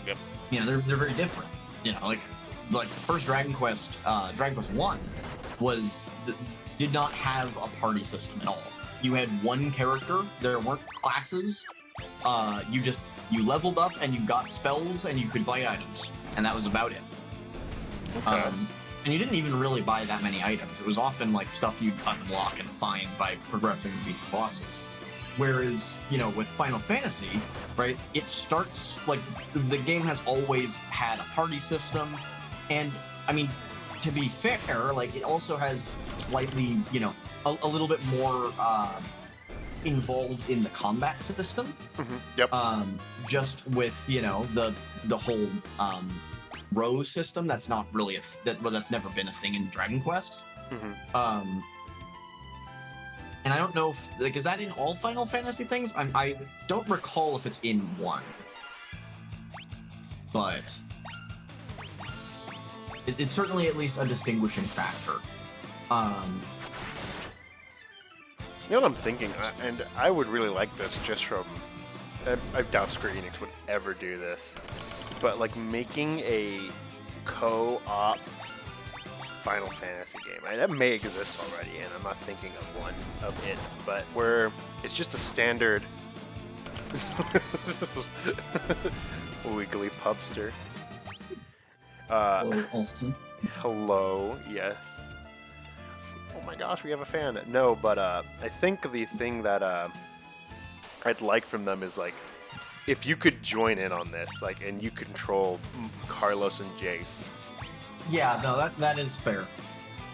yep. They're very different. Like the first Dragon Quest 1 did not have a party system at all. You had one character. There weren't classes. You leveled up and you got spells and you could buy items, and that was about it. Okay. And you didn't even really buy that many items. It was often like stuff you'd unlock and find by progressing to beat the bosses. Whereas, with Final Fantasy, right, it starts like the game has always had a party system, and I mean, to be fair, like it also has slightly, a little bit more involved in the combat system. Mm-hmm. Yep. Just with the whole row system that's not really that's never been a thing in Dragon Quest. Mm-hmm. And I don't know if is that in all Final Fantasy things? I don't recall if it's in one, but it's certainly at least a distinguishing factor. You know what I'm thinking, and I would really like this just from. I doubt Square Enix would ever do this, but like making a co-op Final Fantasy game. That may exist already, and I'm not thinking of one of it, but where it's just a standard wiggly pubster. Hello, Alston. Hello, yes. Oh my gosh, we have a fan. No, but I think the thing that I'd like from them is like if you could join in on this, like, and you control Carlos and Jace. Yeah, no, that is fair.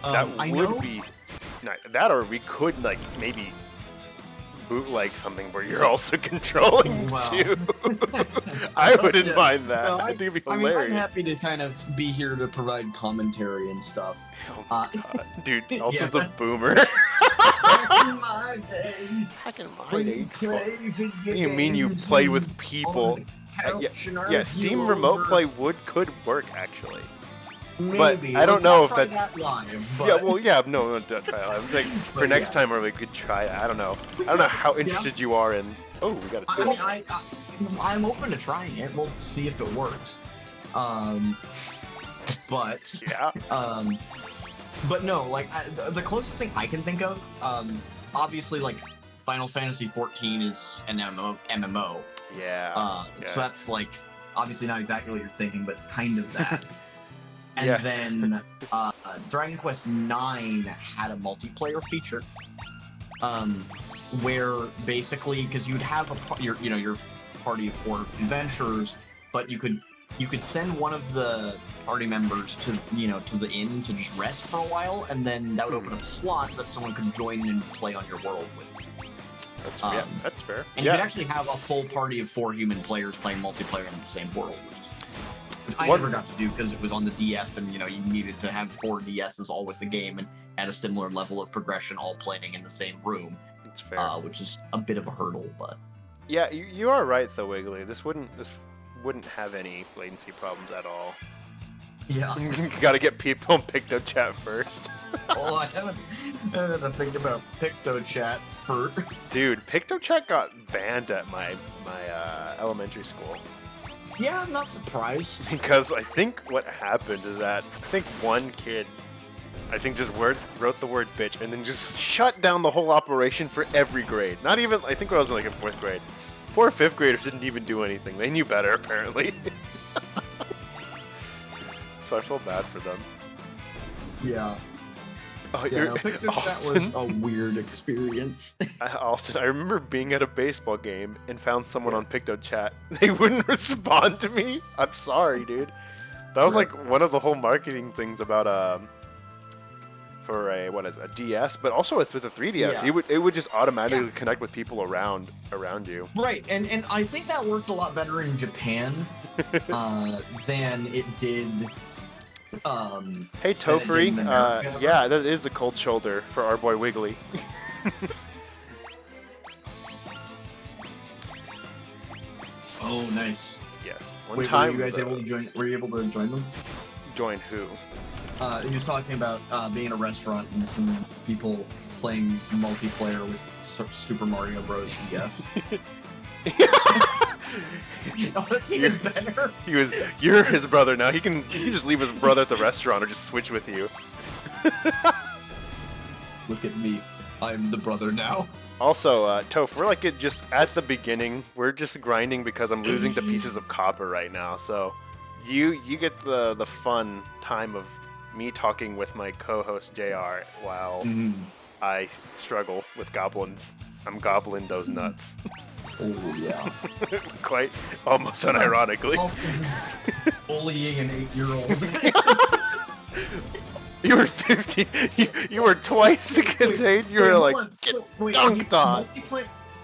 That would be that, or we could like maybe bootleg something where you're also controlling too. I wouldn't mind that. No, I think it'd be hilarious. I'm happy to kind of be here to provide commentary and stuff. Oh my God. Dude, Alston's a boomer. Back in my day. Back in my day. What do you mean you play with people? Yeah, Steam Remote Play could work actually. Maybe. But I don't know if that's. That live, but... Yeah, well, yeah, no, don't try it. I'm saying for next time where we could try it. I don't know. I don't know how interested you are in. Oh, we got a two. I mean, I'm open to trying it. We'll see if it works. But yeah. But no, like the closest thing I can think of, obviously, like Final Fantasy 14 is an MMO. Yeah. So that's like obviously not exactly what you're thinking, but kind of that. And then Dragon Quest IX had a multiplayer feature, where basically, because you'd have your party of 4 adventurers, but you could you could send one of the party members to the inn to just rest for a while, and then that would open up a slot that someone could join and play on your world with. That's that's fair. And you could actually have a full party of 4 human players playing multiplayer in the same world, which I never got to do because it was on the DS, and you needed to have 4 DSs all with the game and at a similar level of progression, all playing in the same room. That's fair. Which is a bit of a hurdle, but yeah, you are right though, Wiggly. This wouldn't have any latency problems at all. yeah. You gotta get people in PictoChat first. Well, I haven't had to think about PictoChat for. Dude, PictoChat got banned at my elementary school. Yeah, I'm not surprised. Because I think what happened is that one kid, just wrote the word bitch and then just shut down the whole operation for every grade. Not even, I think I was in like in 4th grade. 4th or 5th graders didn't even do anything. They knew better, apparently. So I feel bad for them. Yeah. Oh, Yeah, you're no, PictoChat Austin. was a weird experience. Austin, I remember being at a baseball game and found someone on PictoChat. They wouldn't respond to me. I'm sorry, dude. That was like one of the whole marketing things about for a DS, but also with a 3DS. Yeah. It would just automatically connect with people around you. Right, and I think that worked a lot better in Japan than it did. Hey Tofri, in America. yeah, that is the cold shoulder for our boy Wiggly. Oh, nice. Yes. Wait, time. were you guys able to join? Were you able to join them? Join who? He was talking about being in a restaurant and some people playing multiplayer with Super Mario Bros. DS. Oh, that's even better. You're his brother now. He can just leave his brother at the restaurant or just switch with you. Look at me. I'm the brother now. Also, Toph, we're like just at the beginning. We're just grinding because I'm losing to pieces of copper right now. So you get the fun time of me talking with my co-host JR while I struggle with goblins. I'm gobbling those nuts. Oh, yeah. Quite almost unironically. Bullying an 8-year-old. You were 50. You were twice the contained. You were like, get dunked on.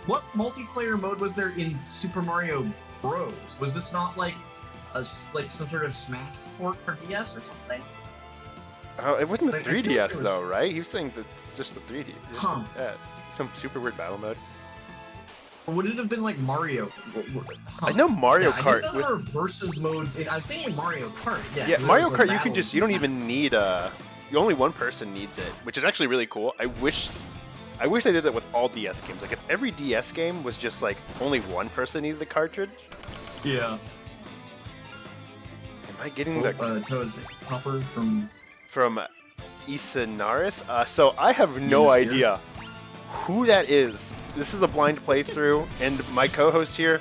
What multiplayer mode was there in Super Mario Bros? Was this not like some sort of Smash port for DS or something? Oh, it wasn't the Like, I feel 3DS like it was- though, right? He was saying that it's just the 3D. Just some super weird battle mode. Or would it have been like Mario? I know Mario Yeah, Kart. I didn't know there were versus modes. I was thinking Mario Kart. Yeah, Mario Kart. You don't even need only one person needs it, which is actually really cool. I wish they did that with all DS games. Like if every DS game was just like only one person needed the cartridge. Yeah. Am I getting the So is it Hopper from Isanaris? So I have no idea who that is. This is a blind playthrough, and my co-host here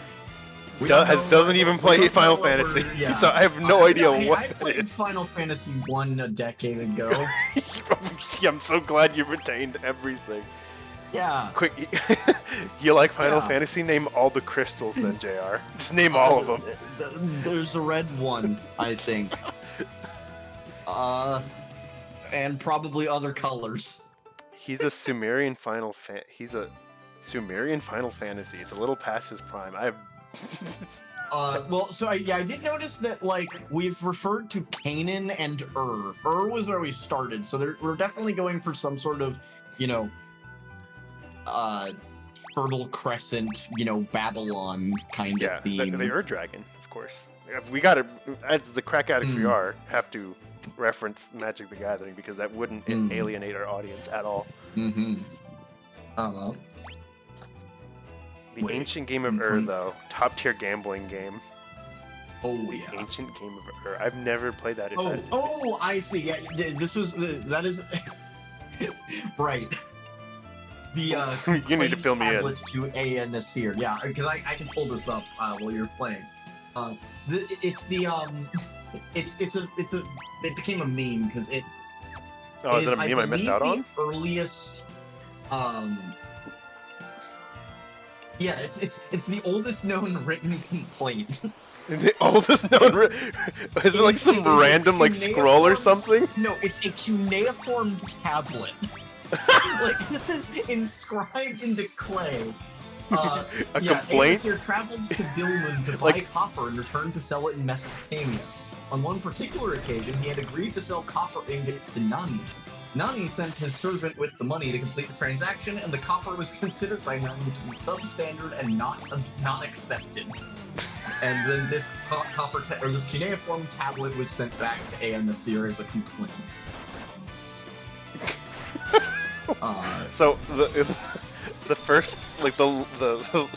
doesn't even play Final Fantasy, so I have no idea what I played Final Fantasy 1 a decade ago. I'm so glad you retained everything. Yeah. Quick, you like Final Fantasy? Name all the crystals then, JR. Just name all of them. There's a red one, I think. And probably other colors. He's a Sumerian Final Fantasy. It's a little past his prime. Well, so I did notice that, like, we've referred to Canaan and Ur. Ur was where we started, so we're definitely going for some sort of, Fertile Crescent, Babylon kind of theme. The Ur Dragon, of course. We gotta, as the crack addicts we are, have to reference Magic the Gathering because that wouldn't alienate our audience at all. Mm-hmm. The Ancient Game of Ur, though, top tier gambling game. Oh yeah. Ancient Game of Ur. I've never played that. Oh, I see. Yeah, that is right. The you need to fill me in. To A Nasir. Yeah, because I can pull this up while you're playing. It became a meme because it. Oh, is it a meme I missed out on? The earliest. Yeah, it's the oldest known written complaint. The oldest known. Is it like some random like scroll or something? No, it's a cuneiform tablet. Like this is inscribed into clay. A complaint? Amasir traveled to Dilmun to buy copper and returned to sell it in Mesopotamia. On one particular occasion, he had agreed to sell copper ingots to Nani. Nani sent his servant with the money to complete the transaction, and the copper was considered by Nani to be substandard and not accepted. And then this this cuneiform tablet was sent back to Amasir as a complaint. So the first, like the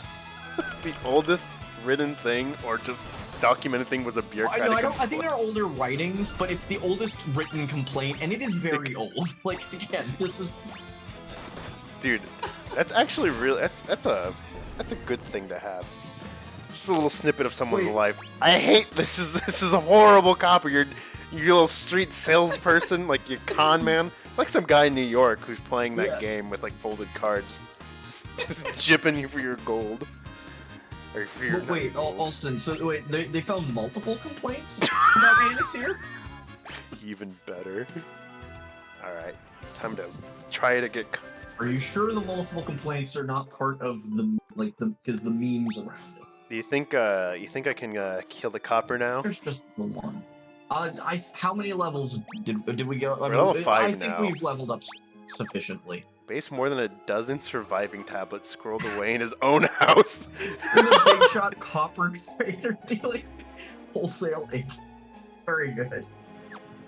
oldest written thing or just documented thing was a bureaucratic I think there are older writings, but it's the oldest written complaint, and it is very old. Like, again, this is... Dude, that's actually really... That's a good thing to have. Just a little snippet of someone's life. I hate this. This is a horrible copy. You're little street salesperson, like you con man. It's like some guy in New York who's playing that game with like folded cards, just jipping you for your gold. Or for your wait, Alston. So wait, they found multiple complaints about Amasir? Even better. All right, time to try to get. Are you sure the multiple complaints are not part of because the memes around it? Do you think I can kill the copper now? There's just the one. How many levels did we go? We're level 5 I now. think we've leveled up sufficiently. Base more than a dozen surviving tablets scrolled away in his own house. He's a big shot copper trader dealing wholesale ink. Very good.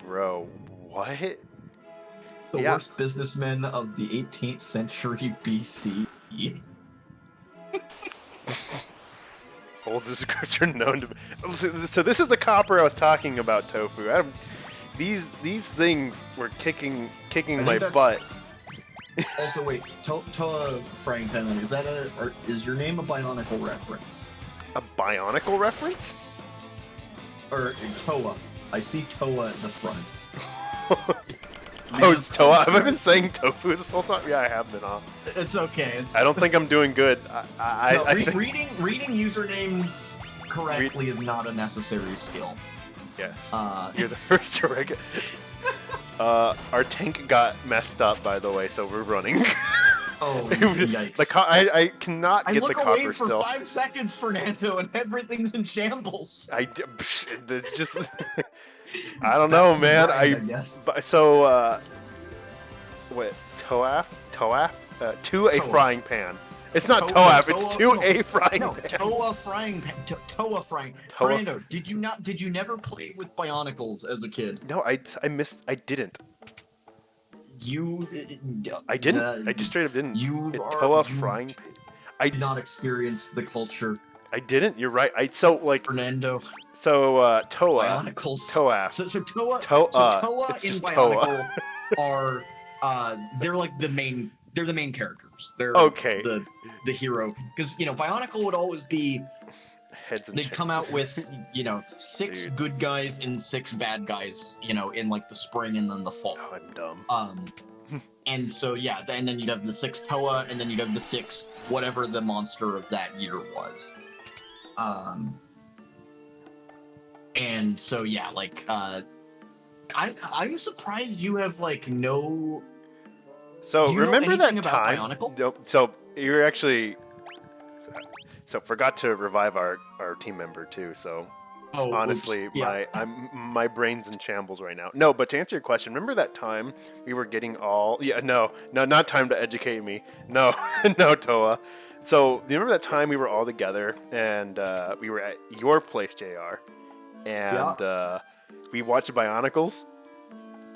Bro, what? The worst businessman of the 18th century BC. Oldest scripture known to me. So this is the copper I was talking about, Tofu. These things were kicking my butt. Also, wait, Toa frying pan. Is your name a Bionicle reference? A Bionicle reference? Or Toa? I see Toa at the front. Oh, it's Toa. Have I been saying Tofu this whole time? Yeah, I have been off. It's okay. I don't think I'm doing good. Reading usernames correctly is not a necessary skill. Yes. You're the first to recognize. Our tank got messed up, by the way, so we're running. Oh, yikes. I cannot get the copper I look away still. for 5 seconds, Fernando, and everything's in shambles. It's just... I don't know, man. Yes. So, what? Toaf? To a frying pan. It's not Toaf, it's to a frying pan. Toa frying pan. Toa frying. Fernando, did you never play with Bionicles as a kid? No, I didn't. I didn't. I just straight up didn't. Toa frying pan. I did not experience the culture. I didn't. You're right. Fernando. So Toa. Bionicles. Toa. So Toa it's and just Bionicle are they're like the main. They're the main characters. They're the hero, because Bionicle would always be. They'd come out with 6 good guys and 6 bad guys, in like the spring and then the fall. Oh, I'm dumb. And so and then you'd have the 6 Toa, and then you'd have the 6 whatever the monster of that year was. And so I'm surprised you have no. So remember that time? So you're actually. So forgot to revive our team member too. So honestly, my brain's in shambles right now. No, but to answer your question, remember that time we were getting all? Yeah, no, not time to educate me. No, no, Toa. So do you remember that time we were all together and we were at your place, JR, and we watched Bionicles?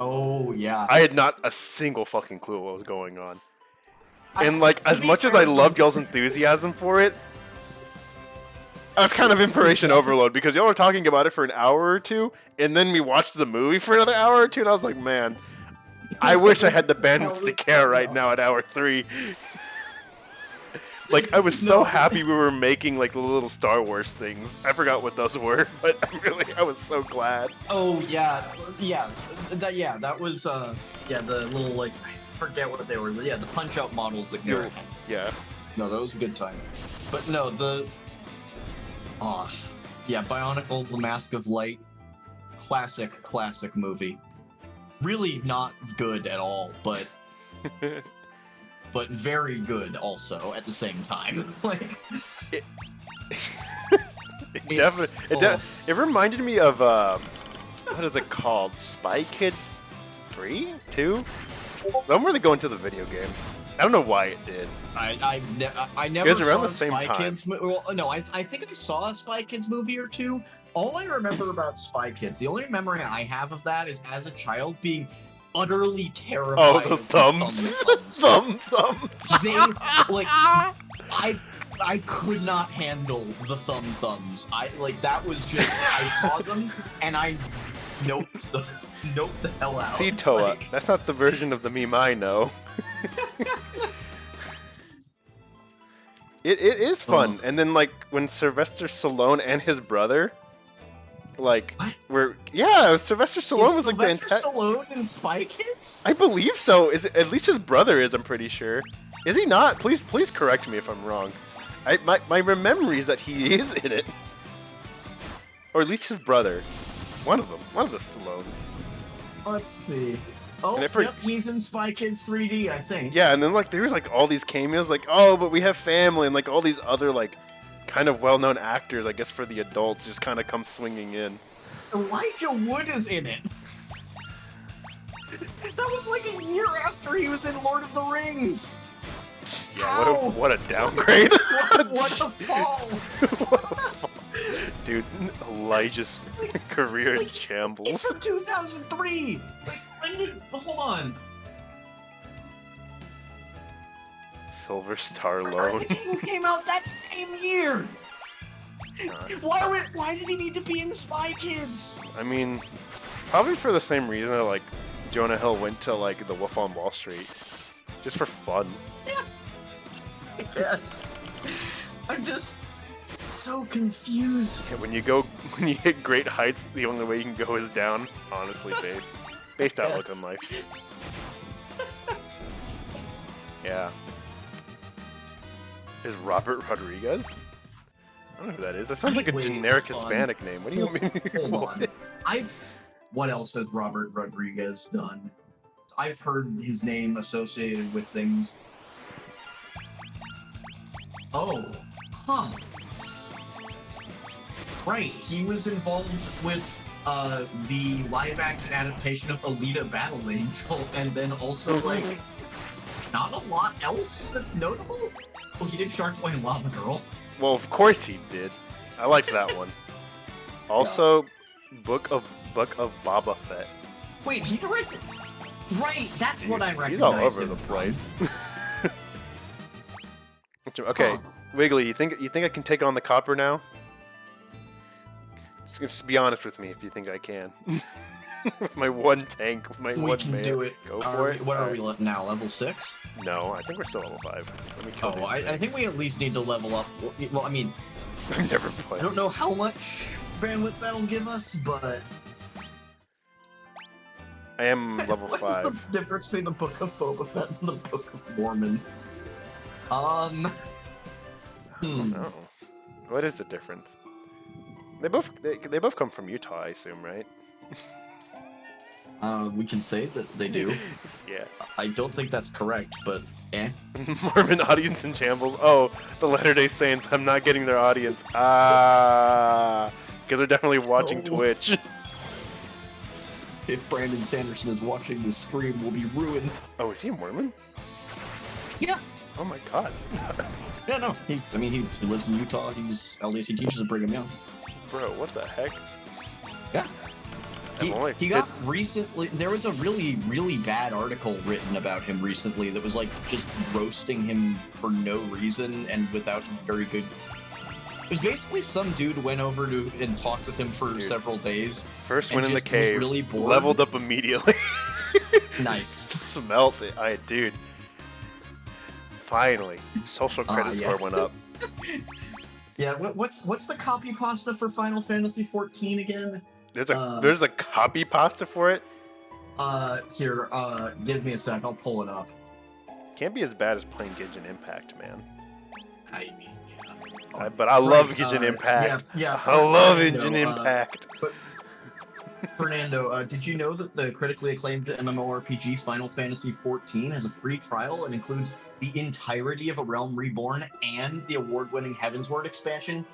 Oh yeah. I had not a single fucking clue what was going on. And as much as I loved y'all's enthusiasm for it, I was kind of information overload because y'all were talking about it for an hour or two, and then we watched the movie for another hour or two, and I was like, man, I wish I had the bandwidth to care right now at hour 3. I was so happy we were making the little Star Wars things. I forgot what those were, but I was so glad. Oh yeah, that was the little I forget what they were. Yeah, the punch out models that Garrett had. Yeah. No, that was a good time. But no, Yeah, Bionicle, The Mask of Light, classic movie. Really not good at all, but very good also at the same time. Like It, it's- it reminded me of what is it called? Spy Kids 3? 2? When were they going to the video game? I don't know why it did. I never It was around saw the a same Spy time. Kids well, no, I think I saw a Spy Kids movie or two. All I remember about Spy Kids, the only memory I have of that is as a child being utterly terrified. Oh, the of thumbs. Thumbs. They like I could not handle the thumbs. I like that was just I saw them and I noped the hell out. See, Toa, Like, that's not the version of the meme I know. It is fun. And then, like, when Sylvester Stallone and his brother, like, What? Sylvester Stallone was like the Sylvester Stallone in Spy Kids? I believe so. Is it, at least his brother is, I'm pretty sure. Is he not? Please correct me if I'm wrong. My memory is that he is in it. Or at least his brother. One of them. One of the Stallones. Let's see. Oh, And yep, he's in Spy Kids 3D, I think. Yeah, and then like there was like all these cameos, like, oh, but we have family, and like all these other like kind of well-known actors, I guess for the adults, just kind of come swinging in. Elijah Wood is in it. That was like a year after he was in Lord of the Rings. Yeah, How? what a downgrade. What a fall. What a fall. Dude, Elijah's career in It's shambles. from 2003. Like, when did, hold on. Silver Star Earth Lone. King came out that same year. Why did he need to be in Spy Kids? I mean, probably for the same reason that like Jonah Hill went to like The Wolf on Wall Street, just for fun. Yes. I'm just so confused. Yeah, when you hit great heights, the only way you can go is down. Honestly, based outlook on life. Yeah. Is Robert Rodriguez? I don't know who that is. That sounds like a Wait, generic hold on. Hispanic name. What do you mean? Hold on. What else has Robert Rodriguez done? I've heard his name associated with things. Oh, huh. Right, he was involved with the live-action adaptation of Alita Battle Angel, and then also, like, not a lot else that's notable? Oh, he did Shark Boy and Lava Girl. Well, of course he did. I liked that one. Also, Book of Boba Fett. Wait, he directed... Right, that's Dude, what I recognize he's all over him the from. place. Okay, Huh. Wiggly, you think I can take on the copper now? Just be honest with me if you think I can. With my one tank, with my We one can man. do it. Go for it. What are we now? Level 6? No, I think we're still level 5. Let me kill Oh, these I think things. we at least need to level up. Well, I mean, I've never I played. don't know how much bandwidth that'll give us, but I am level what 5. is the difference between the Book of Boba Fett and the Book of Mormon? I don't know. What is the difference? They both come from Utah, I assume, right? We can say that they do. Yeah. I don't think that's correct, but eh. Mormon audience in shambles. Oh, the Latter-day Saints. I'm not getting their audience. Because they're definitely watching No. Twitch. If Brandon Sanderson is watching this stream, we'll be ruined. Oh, is he a Mormon? Yeah. Oh my god. Yeah, no. He lives in Utah. He's LDC teaches at Brigham Young. Bro, what the heck? Yeah. I'm He got recently. There was a really, really bad article written about him recently that was like just roasting him for no reason and without very good. It was basically some dude went over to and talked with him for several days. First and went in the just was cave, really bored. leveled up immediately. Nice. Smelt it. Dude. Finally, social credit yeah. score went up. Yeah. What's the copy pasta for Final Fantasy 14 again? There's a copy pasta for it. Here. Give me a sec. I'll pull it up. Can't be as bad as playing Genshin Impact, man. I mean, yeah. But I love Genshin Impact. Yeah. I love Fernando, Genshin Impact. But Fernando, did you know that the critically acclaimed MMORPG Final Fantasy XIV has a free trial and includes the entirety of A Realm Reborn and the award-winning Heavensward expansion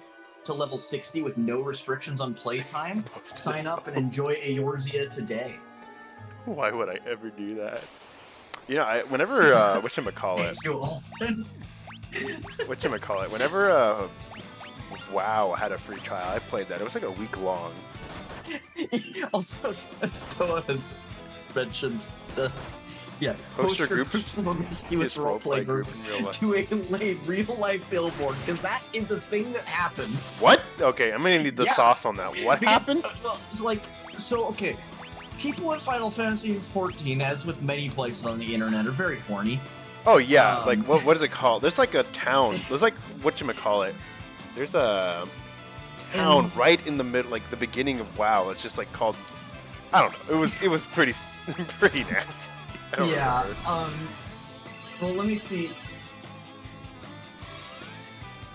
to level 60 with no restrictions on playtime? Sign up and enjoy Eorzea today. Why would I ever do that? You know, whenever whatchamacallit, whenever WoW had a free trial, I played that. It was like a week long. Also, Toa has mentioned the poster group promiscuous roleplay group to a real life billboard, because that is a thing that happened. What? Okay, I'm gonna need the sauce on that. What happened? It's like, so okay, people in Final Fantasy XIV, as with many places on the internet, are very horny. Oh yeah, like what is it called? There's like a town. There's like whatchamacallit. There's a town right in the middle, like the beginning of WoW. It's just like called, I don't know. It was pretty nasty. I don't remember. Well, let me see.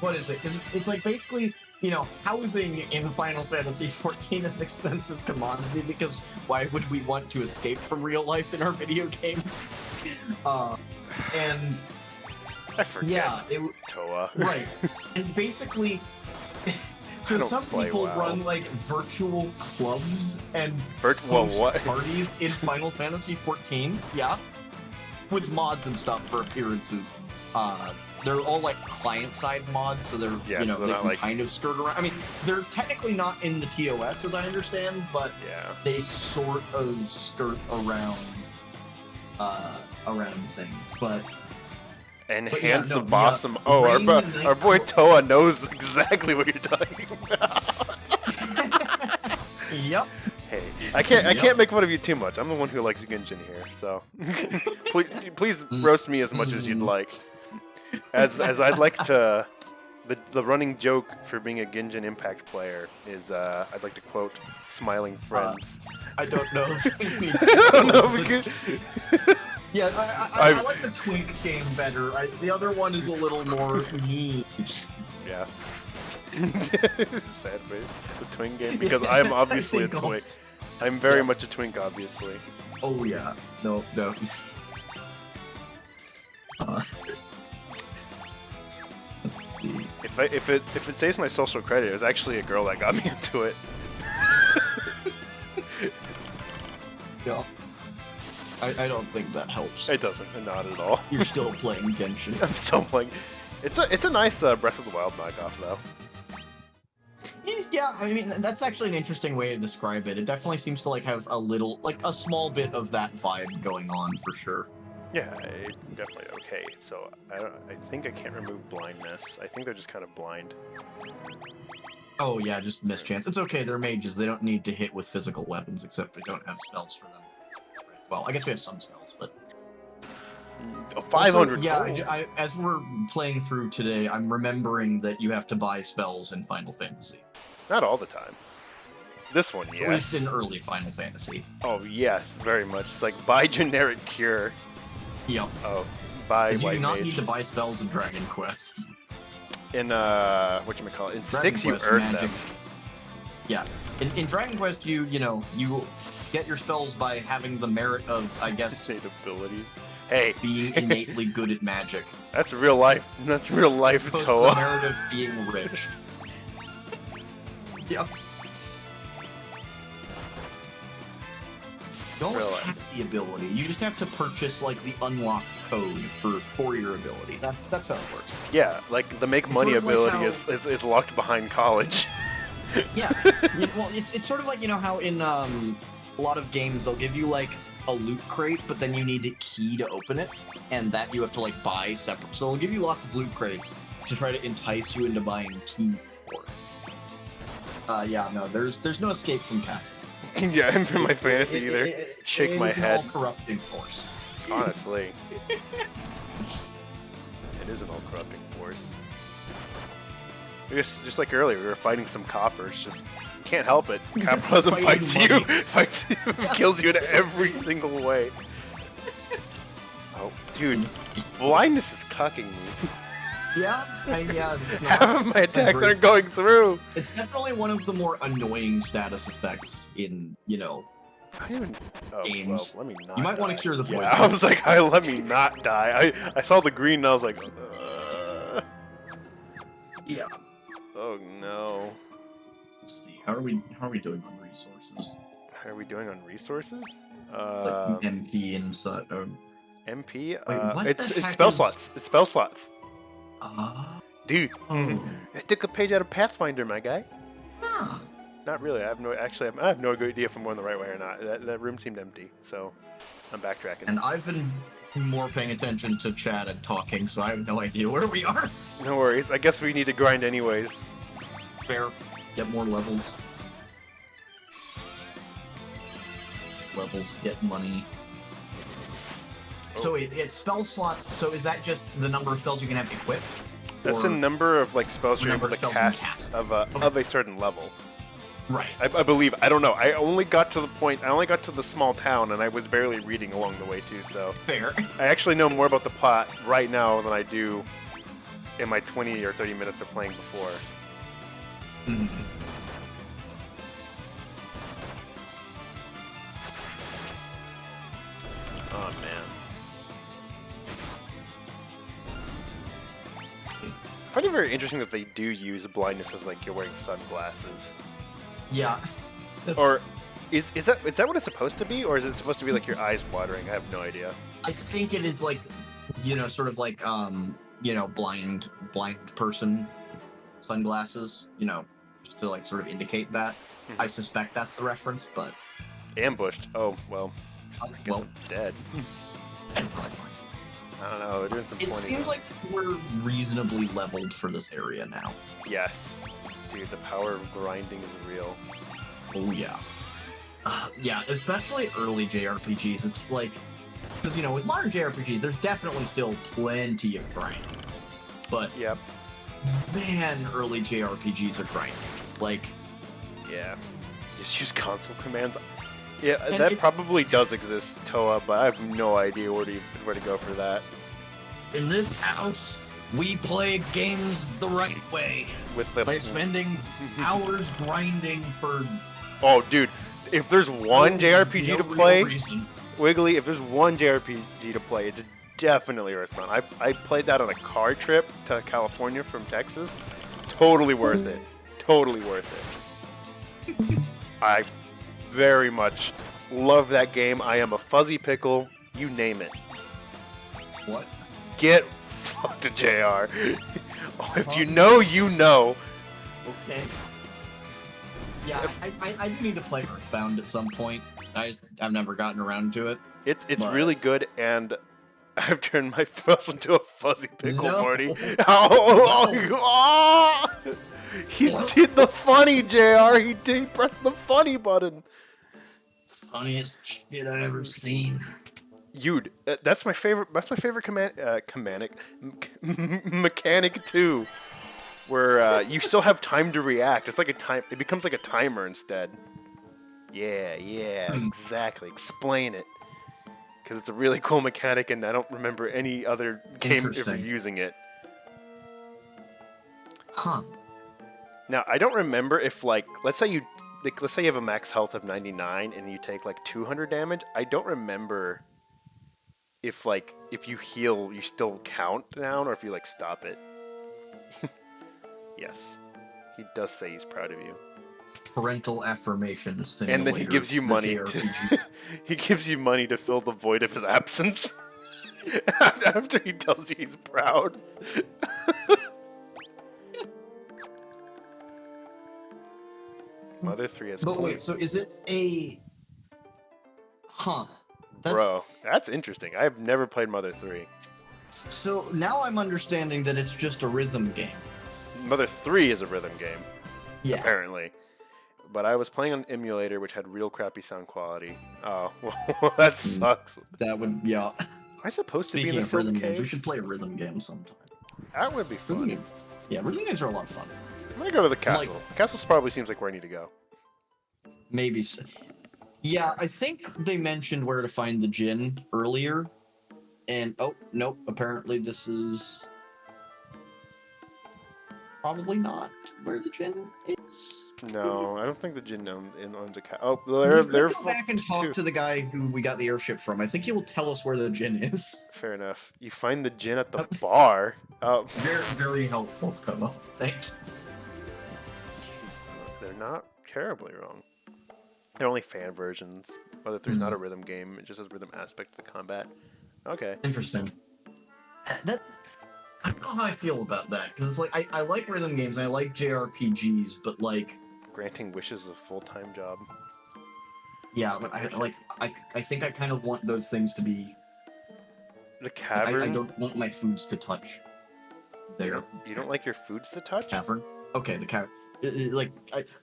What is it? Because it's like basically, you know, housing in Final Fantasy XIV is an expensive commodity, because why would we want to escape from real life in our video games? And I forget. Yeah, Toa. Right. And basically, so some people run like virtual clubs and parties in Final Fantasy XIV. Yeah, with mods and stuff for appearances. They're all like client-side mods, so they're they can kind of skirt around. I mean, they're technically not in the TOS, as I understand, but they sort of skirt around things. But handsome, awesome. Oh, our boy Toa knows exactly what you're talking about. Yep. Hey, I can't make fun of you too much. I'm the one who likes Genshin here, so please roast me as much as you'd like. As I'd like to, the running joke for being a Genshin Impact player is I'd like to quote "Smiling Friends." I don't know. I don't know because. Yeah, I like the Twink game better. The other one is a little more mean. Yeah. Sad face. The Twink game, because I'm obviously a Twink. I'm very much a Twink, obviously. Oh yeah. No. Let's see. If it saves my social credit, it was actually a girl that got me into it. Yeah. I don't think that helps. It doesn't, not at all. You're still playing Genshin. I'm still playing. It's a nice Breath of the Wild knockoff, though. Yeah, I mean, that's actually an interesting way to describe it. It definitely seems to have a small bit of that vibe going on, for sure. Yeah, definitely okay. So I think I can't remove blindness. I think they're just kind of blind. Oh yeah, just mischance. It's okay. They're mages. They don't need to hit with physical weapons, except we don't have spells for them. Well, I guess we have some spells, but 500. Yeah, as we're playing through today, I'm remembering that you have to buy spells in Final Fantasy. Not all the time. This one, yes. At least in early Final Fantasy. Oh yes, very much. It's like buy generic cure. Yep. Oh, buy white mage. You do not need to buy spells in Dragon Quest. In whatchamacallit? In 6 you earn them. Yeah. In Dragon Quest, you get your spells by having the merit of, I guess, abilities. Hey, being innately good at magic. That's real life. That's real life, Toa. The merit of being rich. Yep. You almost have the ability. You just have to purchase the unlock code for your ability. That's how it works. Yeah, like the make money ability is locked behind college. Yeah. Well, it's sort of like how in a lot of games they'll give you a loot crate, but then you need a key to open it, and that you have to buy separate. So they'll give you lots of loot crates to try to entice you into buying a key for it. Yeah, no, there's no escape from capitalism. Yeah, and from my fantasy either. Shake my head. It's an all-corrupting force. Honestly. It is an all-corrupting force. Just like earlier, we were fighting some coppers, just can't help it. Capitalism fights you, kills you in every single way. Oh, dude, blindness is cucking me. Yeah, it's not Half of my attacks great. aren't going through. It's definitely one of the more annoying status effects in, I even. Oh, games. well, let me not. You might want to die. cure the Yeah, poison. I was like, let me not die. I saw the green and I was like, Yeah. oh no. Let's see. How are we doing on resources? How are we doing on resources? Like MP and such. MP? Wait, what It's the heck spell is- slots. It's spell slots. Dude, Oh. I took a page out of Pathfinder, my guy. Huh. Not really. I have no idea if I'm going the right way or not. That room seemed empty, so I'm backtracking. And I've been more paying attention to chat and talking, so I have no idea where we are. No worries. I guess we need to grind anyways. Fair. Get more levels. Levels, get money. Oh. So it's spell slots. So is that just the number of spells you can have equipped? That's Or- a number of like spells you're number able of to spells you can cast cast. of a certain level. Right. I believe. I don't know. I only got to the point. I only got to the small town, and I was barely reading along the way too. So Fair. I actually know more about the plot right now than I do in my 20 or 30 minutes of playing before. Mhm. Oh man. I find it very interesting that they do use blindness as like you're wearing sunglasses. Yeah. That's- Or is that what it's supposed to be, or is it supposed to be like your eyes watering? I have no idea. I think it is like, sort of like blind person sunglasses. Just to like sort of indicate that. Mhm. I suspect that's the reference, but Ambushed. Oh well. I guess well, I'm dead. and probably fine. I don't know. They're doing some It pointing. seems like we're reasonably leveled for this area now. Yes, dude. The power of grinding is real. Oh yeah. Yeah, especially early JRPGs. It's like, because with modern JRPGs, there's definitely still plenty of grinding, but Yep. man, early JRPGs are grinding. Like, Yeah. Just use console commands. Yeah, And that it- probably does exist, Toa, but I have no idea where to go for that. in this house, we play games the right way With the by spending hours grinding for oh, dude, if there's one JRPG no to real play, reason. Wiggly, if there's one JRPG to play, it's definitely Earthbound. I played that on a car trip to California from Texas. Totally worth it. Totally worth it. I very much love that game. I am a fuzzy pickle. You name it. What? Get fucked, JR. Oh, if you know, you know. Okay. Yeah, I do need to play Earthbound at some point. I've never gotten around to it. It's But- really good, and I've turned myself into a fuzzy pickle, No. Morty. Oh, he did the funny, JR. He pressed the funny button. Funniest shit I've ever seen. Dude, that's my favorite. That's my favorite mechanic too, where you still have time to react. It's like a time. It becomes like a timer instead. Yeah, exactly. Explain it, because it's a really cool mechanic, and I don't remember any other game ever Interesting. using it. Huh. Now, I don't remember if let's say you have a max health of 99 and you take like 200 damage. I don't remember if you heal, you still count down, or if you stop it. Yes, he does say he's proud of you, Parental affirmations. and then he gives you money. He gives you money to fill the void of his absence. After he tells you he's proud. Mother 3 has But cool. wait, so is it a? Huh. Bro, that's interesting. I've never played Mother 3. So now I'm understanding that it's just a rhythm game. Mother 3 is a rhythm game, Yeah. apparently. But I was playing on an emulator which had real crappy sound quality. Oh, well, that sucks. That would, yeah. Am I supposed to be in Speaking the of rhythm Silk games, we Cave? should play a rhythm game sometime. That would be Rhythm fun. game. Yeah, rhythm games are a lot of fun. I'm gonna go to the castle. Like- The castle probably seems like where I need to go. Maybe. So. Yeah, I think they mentioned where to find the Djinn earlier. And, oh, nope, apparently this is... probably not where the Jin is. No, I don't think the Jin owns a cat. Oh, We'll they're go back and talk to the guy who we got the airship from. I think he will tell us where the Jin is. Fair enough. You find the Jin at the bar. Oh, Very, very helpful, Tomo. Thanks. They're not terribly wrong. They're only fan versions. Whether there's not a rhythm game, it just has rhythm aspect to the combat. Okay. Interesting. That I don't know how I feel about that because it's like I like rhythm games and I like JRPGs, but like granting wishes is a full-time job. Yeah, but I think I kind of want those things to be. The cavern. I don't want my foods to touch. There. You don't like your foods to touch? Cavern. Okay, the cavern. Like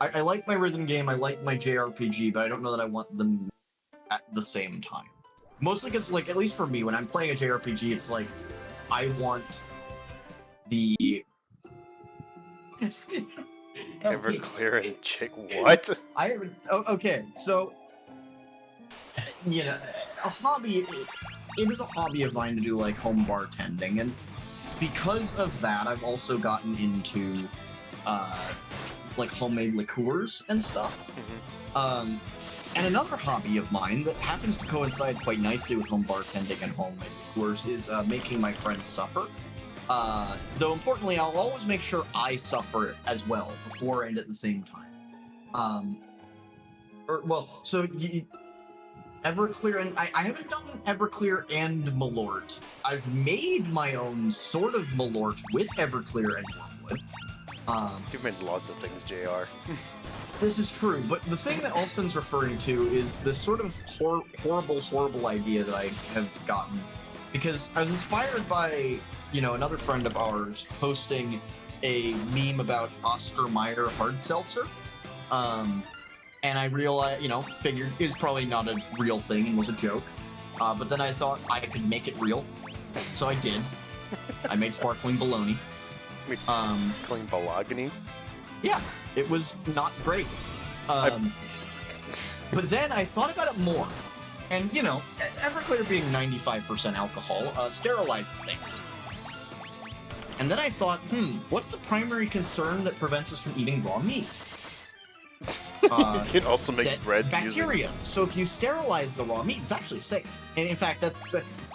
I like my rhythm game. I like my JRPG, but I don't know that I want them at the same time. Mostly because, like, at least for me, when I'm playing a JRPG, it's like I want the Everclear and chick. What? Okay, so you know, a hobby. It is a hobby of mine to do like home bartending, and because of that, I've also gotten into like homemade liqueurs and stuff. And another hobby of mine that happens to coincide quite nicely with home bartending and homemade liqueurs is making my friends suffer. Though importantly, I'll always make sure I suffer as well before and at the same time. Everclear, and I haven't done Everclear and Malort. I've made my own sort of Malort with Everclear and Wormwood. You've made lots of things, JR. This is true, but the thing that Alston's referring to is this sort of horrible idea that I have gotten. Because I was inspired by, another friend of ours posting a meme about Oscar Mayer hard seltzer. And I realized, figured it was probably not a real thing and was a joke. But then I thought I could make it real. So I did. I made sparkling bologna. Sparkling bologna? Yeah, it was not great. But then I thought about it more. And, Everclear being 95% alcohol sterilizes things. And then I thought, what's the primary concern that prevents us from eating raw meat? You can also make breads bacteria. So if you sterilize the raw meat, it's actually safe. And in fact,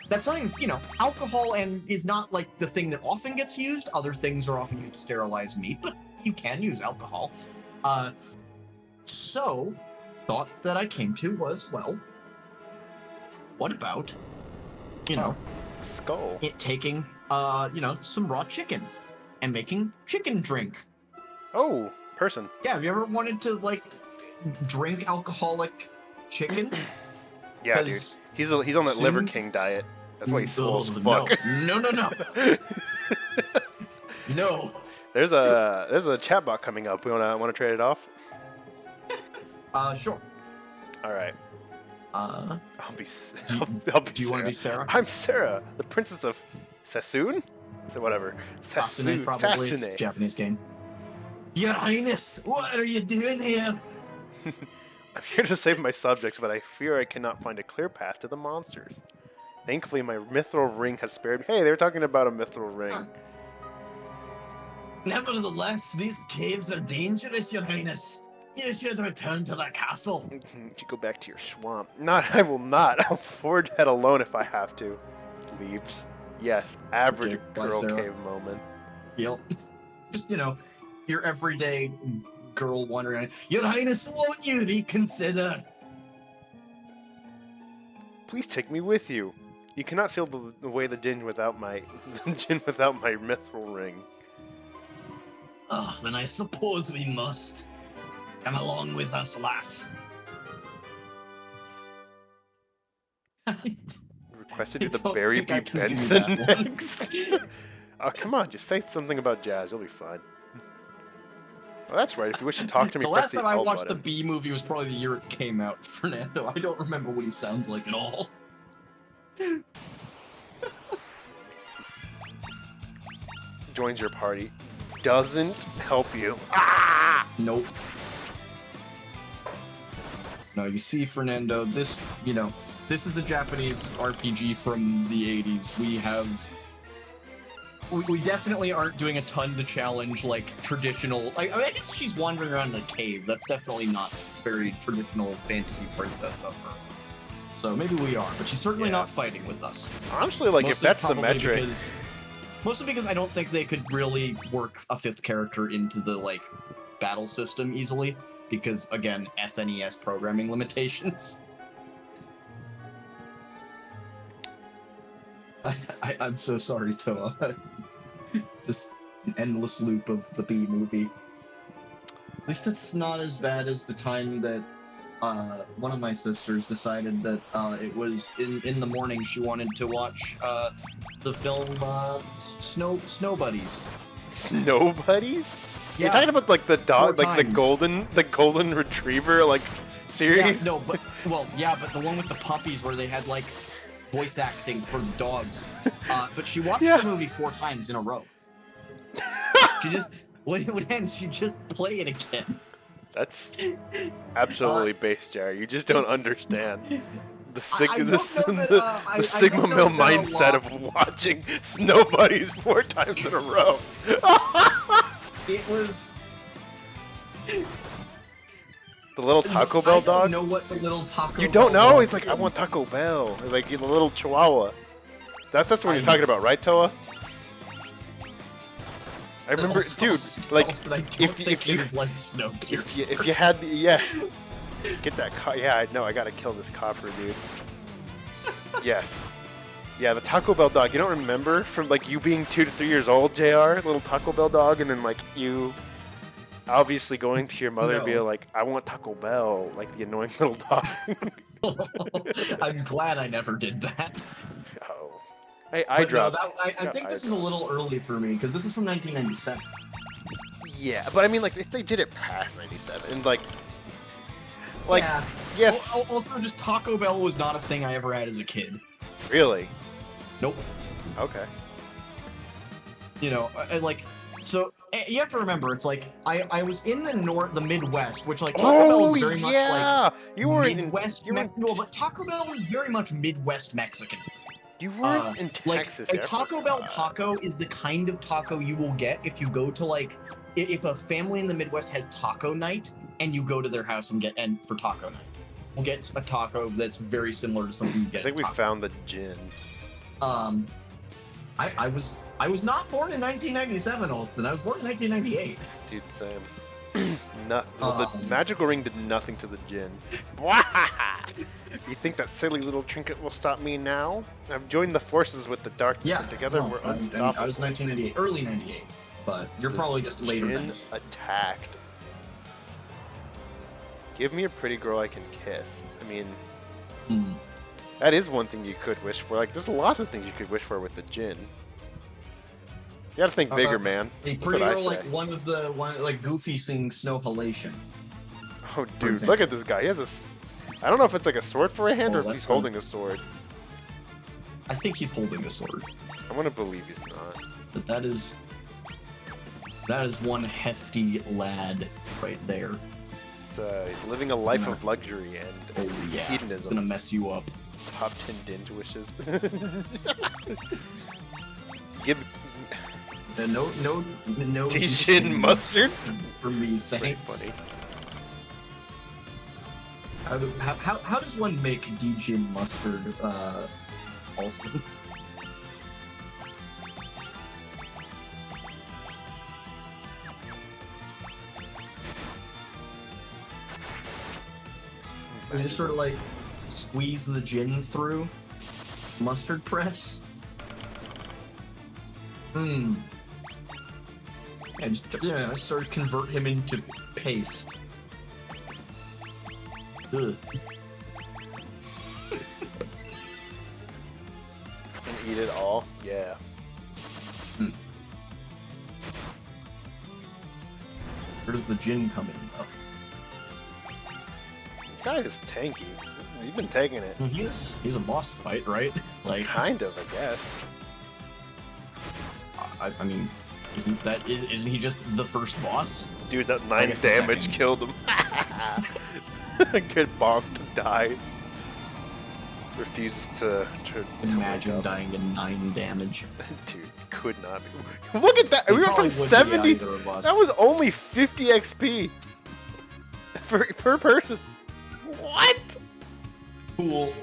that's something, alcohol is not like the thing that often gets used. Other things are often used to sterilize meat, but you can use alcohol. So, thought that I came to was, well, what about, skull? Taking, some raw chicken and making chicken drink. Oh, person. Yeah, have you ever wanted to, drink alcoholic chicken? Yeah, dude. He's on that Liver King diet. That's why he's swole as fuck. No. No. There's a chatbot coming up. We wanna trade it off? Sure. All right. I'll be. Do you want to be Sarah? I'm Sarah, the princess of Sassoon. So whatever. Sasune, probably. Sasune. It's a Japanese game. Your Highness, what are you doing here? I'm here to save my subjects, but I fear I cannot find a clear path to the monsters. Thankfully, my mithril ring has spared me. Hey, they were talking about a mithril ring. Nevertheless, these caves are dangerous, Your Highness. You should return to the castle. You should go back to your swamp. I will not. I'll forge ahead alone if I have to. Leaves. Yes, average girl cave moment. Yep. Just, your everyday girl wondering, Your Highness, won't you reconsider? Please take me with you. You cannot sail away the Jin without my mithril ring. Then I suppose we must. Come along with us, lass. Requested you the Barry B. Benson next. Oh, come on, just say something about jazz. You'll be fine. Well, that's right. If you wish to talk to me, the press last time I watched button. the B movie was probably the year it came out, Fernando. I don't remember what he sounds like at all. Joins your party. Doesn't help you. Ah! Nope. No, you see, Fernando, this is a Japanese RPG from the 80s. We have we definitely aren't doing a ton to challenge like traditional. I mean, I guess she's wandering around in a cave. That's definitely not very traditional fantasy princess of her. So maybe we are, but she's certainly not fighting with us. Honestly, like if that's symmetric. Mostly because I don't think they could really work a 5th character into the like battle system easily. Because again, SNES programming limitations. I'm so sorry, Toa. Just an endless loop of the B movie. At least it's not as bad as the time that one of my sisters decided that it was in the morning she wanted to watch the film Snow Buddies. Snow Buddies? Yeah. You're talking about like the dog, 4 like the golden retriever like series? Yeah, no, but but the one with the puppies where they had like voice acting for the dogs. But she watched the movie 4 times in a row. She just when it would end, she'd just play it again. That's absolutely base, Jerry. You just don't understand the Sigma Mill mindset of watching Snow Buddies 4 times in a row. It was the little Taco Bell dog. I don't know what the little Taco. You don't Bell know? dog It's like is. I want Taco Bell, like the little Chihuahua. That's what you're talking about, right, Toa? I remember, dude. Like, if you like Snowpiercer. if you had get that I know I gotta kill this copper, dude. Yes. Yeah, the Taco Bell dog. You don't remember from like you being 2 to 3 years old, JR, little Taco Bell dog, and then like you obviously going to your mother and being like, I want Taco Bell, like the annoying little dog. I'm glad I never did that. Oh. Hey, eye drops. No, I think this is a little early for me because this is from 1997. Yeah, but I mean, like, if they did it past 97, and like, yeah. yes. Also, just Taco Bell was not a thing I ever had as a kid. Really? Nope. Okay. You know, like, so you have to remember, it's like I was in the Midwest, which like Taco Bell is very much like you were Midwest. No, but Taco Bell is very much Midwest Mexican. You weren't in Texas. Like, a Taco Bell taco is the kind of taco you will get if you go to like, if a family in the Midwest has taco night and you go to their house and for taco night. We'll get a taco that's very similar to something you get. I think we found the gin. I was not born in 1997, Alston. I was born in 1998. Dude, same. Nothing. Well, the magical ring did nothing to the gin. You think that silly little trinket will stop me now? I've joined the forces with the darkness, and together we're unstoppable. I was 1998, early 98, but you're probably just later. Gin attacked. Give me a pretty girl I can kiss. I mean, that is one thing you could wish for. Like, there's lots of things you could wish for with the gin. You gotta think bigger, man. A pretty girl like one like Goofy sings Snow Halation. Oh, dude, look at this guy. He has a. I don't know if it's like a sword for a hand or if he's holding a sword. I think he's holding a sword. I want to believe he's not. But that is one hefty lad right there. It's living a life of luxury and hedonism. It's gonna mess you up. Top 10 dinge wishes. Give. No. Dijon mustard for me, thanks. Pretty funny. How does one make Dijon mustard, Alston? You just sort of like squeeze the gin through mustard press. And just sort of convert him into paste. Ugh. And eat it all? Yeah. Where does the gin come in, though? This guy is tanky. He's been taking it. He's a boss fight, right? Like kind of, I guess. I mean, isn't he just the first boss? Dude, that 9 damage killed him. Good bonked dies. refuses to Imagine wake up. dying to 9 damage. Dude, could not be. Look at that! It We went from probably wouldn't be 70. either of us. That was only 50 XP per person. What? Cool.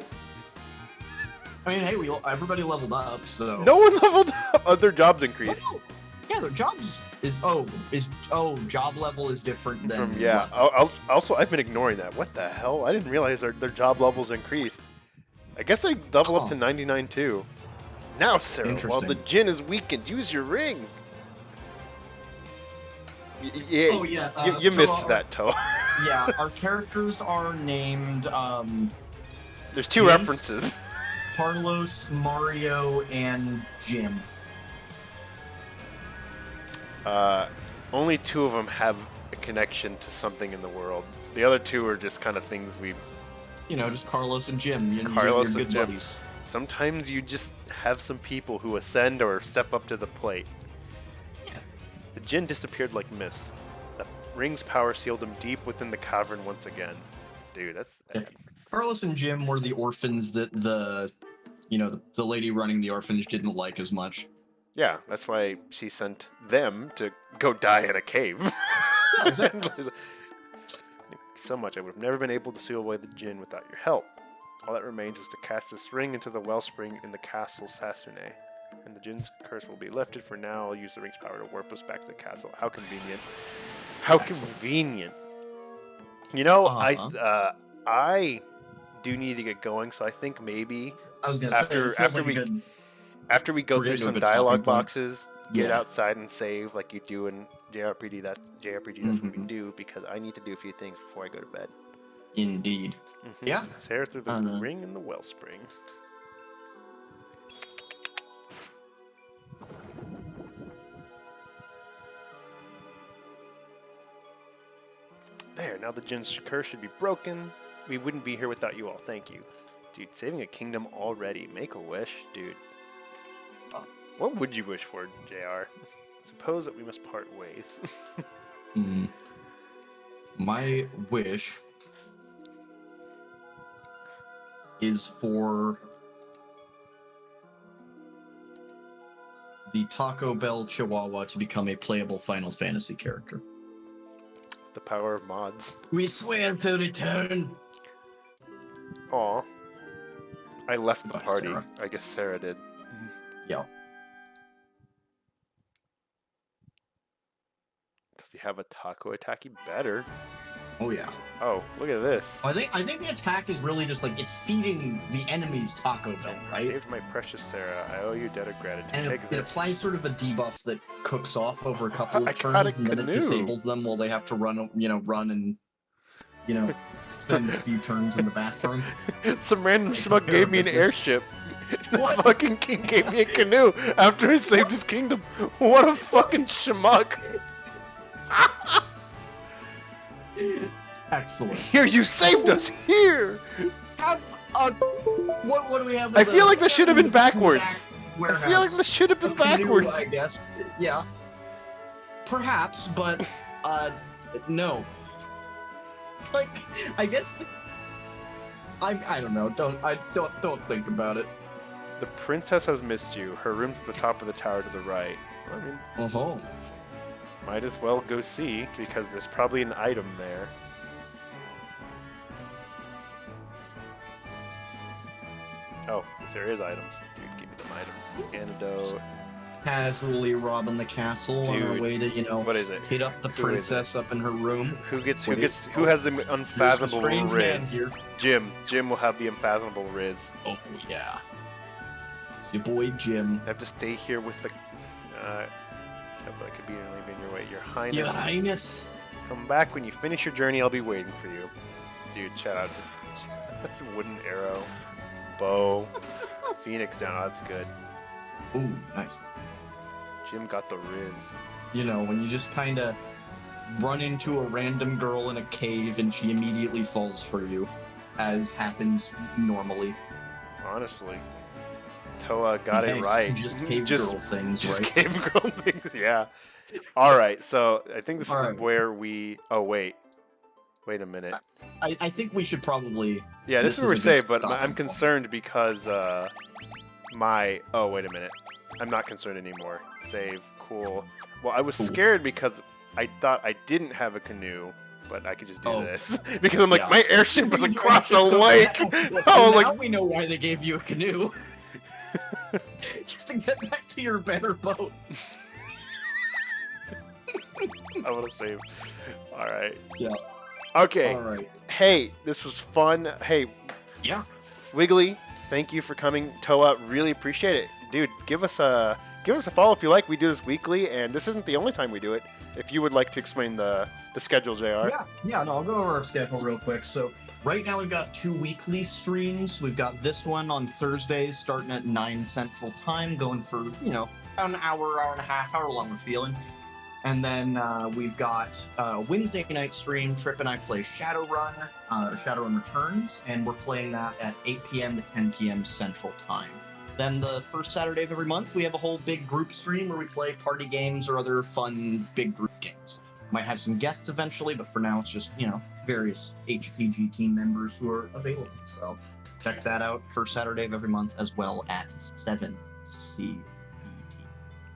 I mean, hey, everybody leveled up, so. No one leveled up. Oh, their jobs increased. Oh, yeah, their jobs job level is different than. From yeah. Also, I've been ignoring that. What the hell? I didn't realize their job levels increased. I guess I level up to 99 too. Now, Sarah, while the Jinn is weakened, use your ring. Yeah. Oh yeah. You missed that, Toe. Yeah, our characters are named. There's 2 references. Carlos, Mario, and Jim. Only 2 of them have a connection to something in the world. The other 2 are just kind of things we... You know, just Carlos and Jim. Carlos you're and good Jim. buddies. Sometimes you just have some people who ascend or step up to the plate. Yeah. The Jinn disappeared like mist. The ring's power sealed him deep within the cavern once again. Dude, that's... Yeah. Carlos and Jim were the orphans that the lady running the orphanage didn't like as much. Yeah, that's why she sent them to go die in a cave. Yeah, exactly. So much. I would have never been able to seal away the Jinn without your help. All that remains is to cast this ring into the wellspring in the castle Sasune. And the Jinn's curse will be lifted. For now, I'll use the ring's power to warp us back to the castle. How convenient. How convenient. You know, I do need to get going, so I think maybe I was gonna after we go through some dialogue boxes, get outside and save like you do in JRPG. That's what we do, because I need to do a few things before I go to bed. Indeed. Yeah. Tear through the ring in the wellspring. There, now the Jinn's curse should be broken. We wouldn't be here without you all. Thank you. Dude, saving a kingdom already. Make a wish, dude. What would you wish for, JR? Suppose that we must part ways. My wish is for the Taco Bell Chihuahua to become a playable Final Fantasy character. The power of mods. We swear to return. Aw. I left the party. Sarah. I guess Sarah did. Yeah. Does he have a taco attack? He better. Oh yeah. Oh, look at this. I think the attack is really just like it's feeding the enemy's Taco Bell, right? Saved my precious Sarah. I owe you a debt of gratitude. And Take it this. applies sort of a debuff that cooks off over a couple I of got a turns, and then it canoe. disables them while they have to run and spend a few turns in the bathroom. Some random schmuck gave me an airship. What? Fucking king gave me a canoe after I saved his kingdom. What a fucking schmuck. Excellent. Here, you saved us. Here. What do we have? I feel like this should have been backwards. I feel like Warehouse. this should have been A canoe, backwards. I guess. Yeah. Perhaps, but no. Like, I guess. I don't know. Don't think about it. The princess has missed you. Her room's at the top of the tower to the right. I mean, Oh. might as well go see, because there's probably an item there. Oh, if there is items. Dude, give me them items. Antidote. Casually robbing the castle on our Dude, way to, what is it? hit up the Who is princess up in her room. Who has the There's a unfathomable strange man riz? here. Jim will have the unfathomable riz. Oh yeah. It's your boy Jim. I have to stay here with the that could be in your way. Your Highness. Your Highness. Come back when you finish your journey. I'll be waiting for you. Dude, shout out to that's a wooden arrow, bow, phoenix down. Oh, that's good. Ooh, nice. Jim got the riz. You know, when you just kind of run into a random girl in a cave and she immediately falls for you, as happens normally. Honestly, Toa got it Nice. right. Just cave girl things, just right? cave girl things. Yeah. All right. So I think this All is right. where we. Oh wait. Wait a minute. I think we should probably. Yeah, this is where we're a good safe, but stopping I'm point. concerned because my. Oh, wait a minute. I'm not concerned anymore. Save. Cool. Well, I was Cool. scared because I thought I didn't have a canoe, but I could just do Oh. this because I'm like Yeah. my airship was Because your across the airship's over lake. now. I was Now like, we know why they gave you a canoe. Just to get back to your better boat. I want to save. All right. Yeah. Okay. All right. Hey, this was fun. Hey, Yeah. Wiggly, thank you for coming. Toa, really appreciate it, dude. Give us a follow if you like. We do this weekly, and this isn't the only time we do it. If you would like to explain the schedule, Jr. Yeah, no, I'll go over our schedule real quick. So right now we've got 2 weekly streams. We've got this one on Thursdays starting at 9 Central Time, going for, about an hour, hour and a half, however long we're feeling. And then we've got Wednesday night stream. Trip and I play Shadowrun, Shadowrun Returns, and we're playing that at 8 p.m. to 10 p.m. Central Time. Then the first Saturday of every month, we have a whole big group stream where we play party games or other fun big group games. Might have some guests eventually, but for now it's just, various HPG team members who are available. So check that out, first Saturday of every month, as well at 7 CET.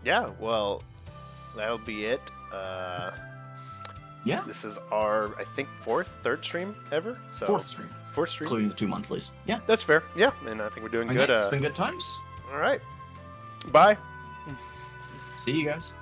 Yeah, well, that'll be it. Yeah, This is our, I think, third stream ever. So fourth stream, Fourth stream. including the 2 monthlies. Yeah, That's fair. Yeah, and I think we're doing okay, good. it's been good times. All right. Bye. See you guys.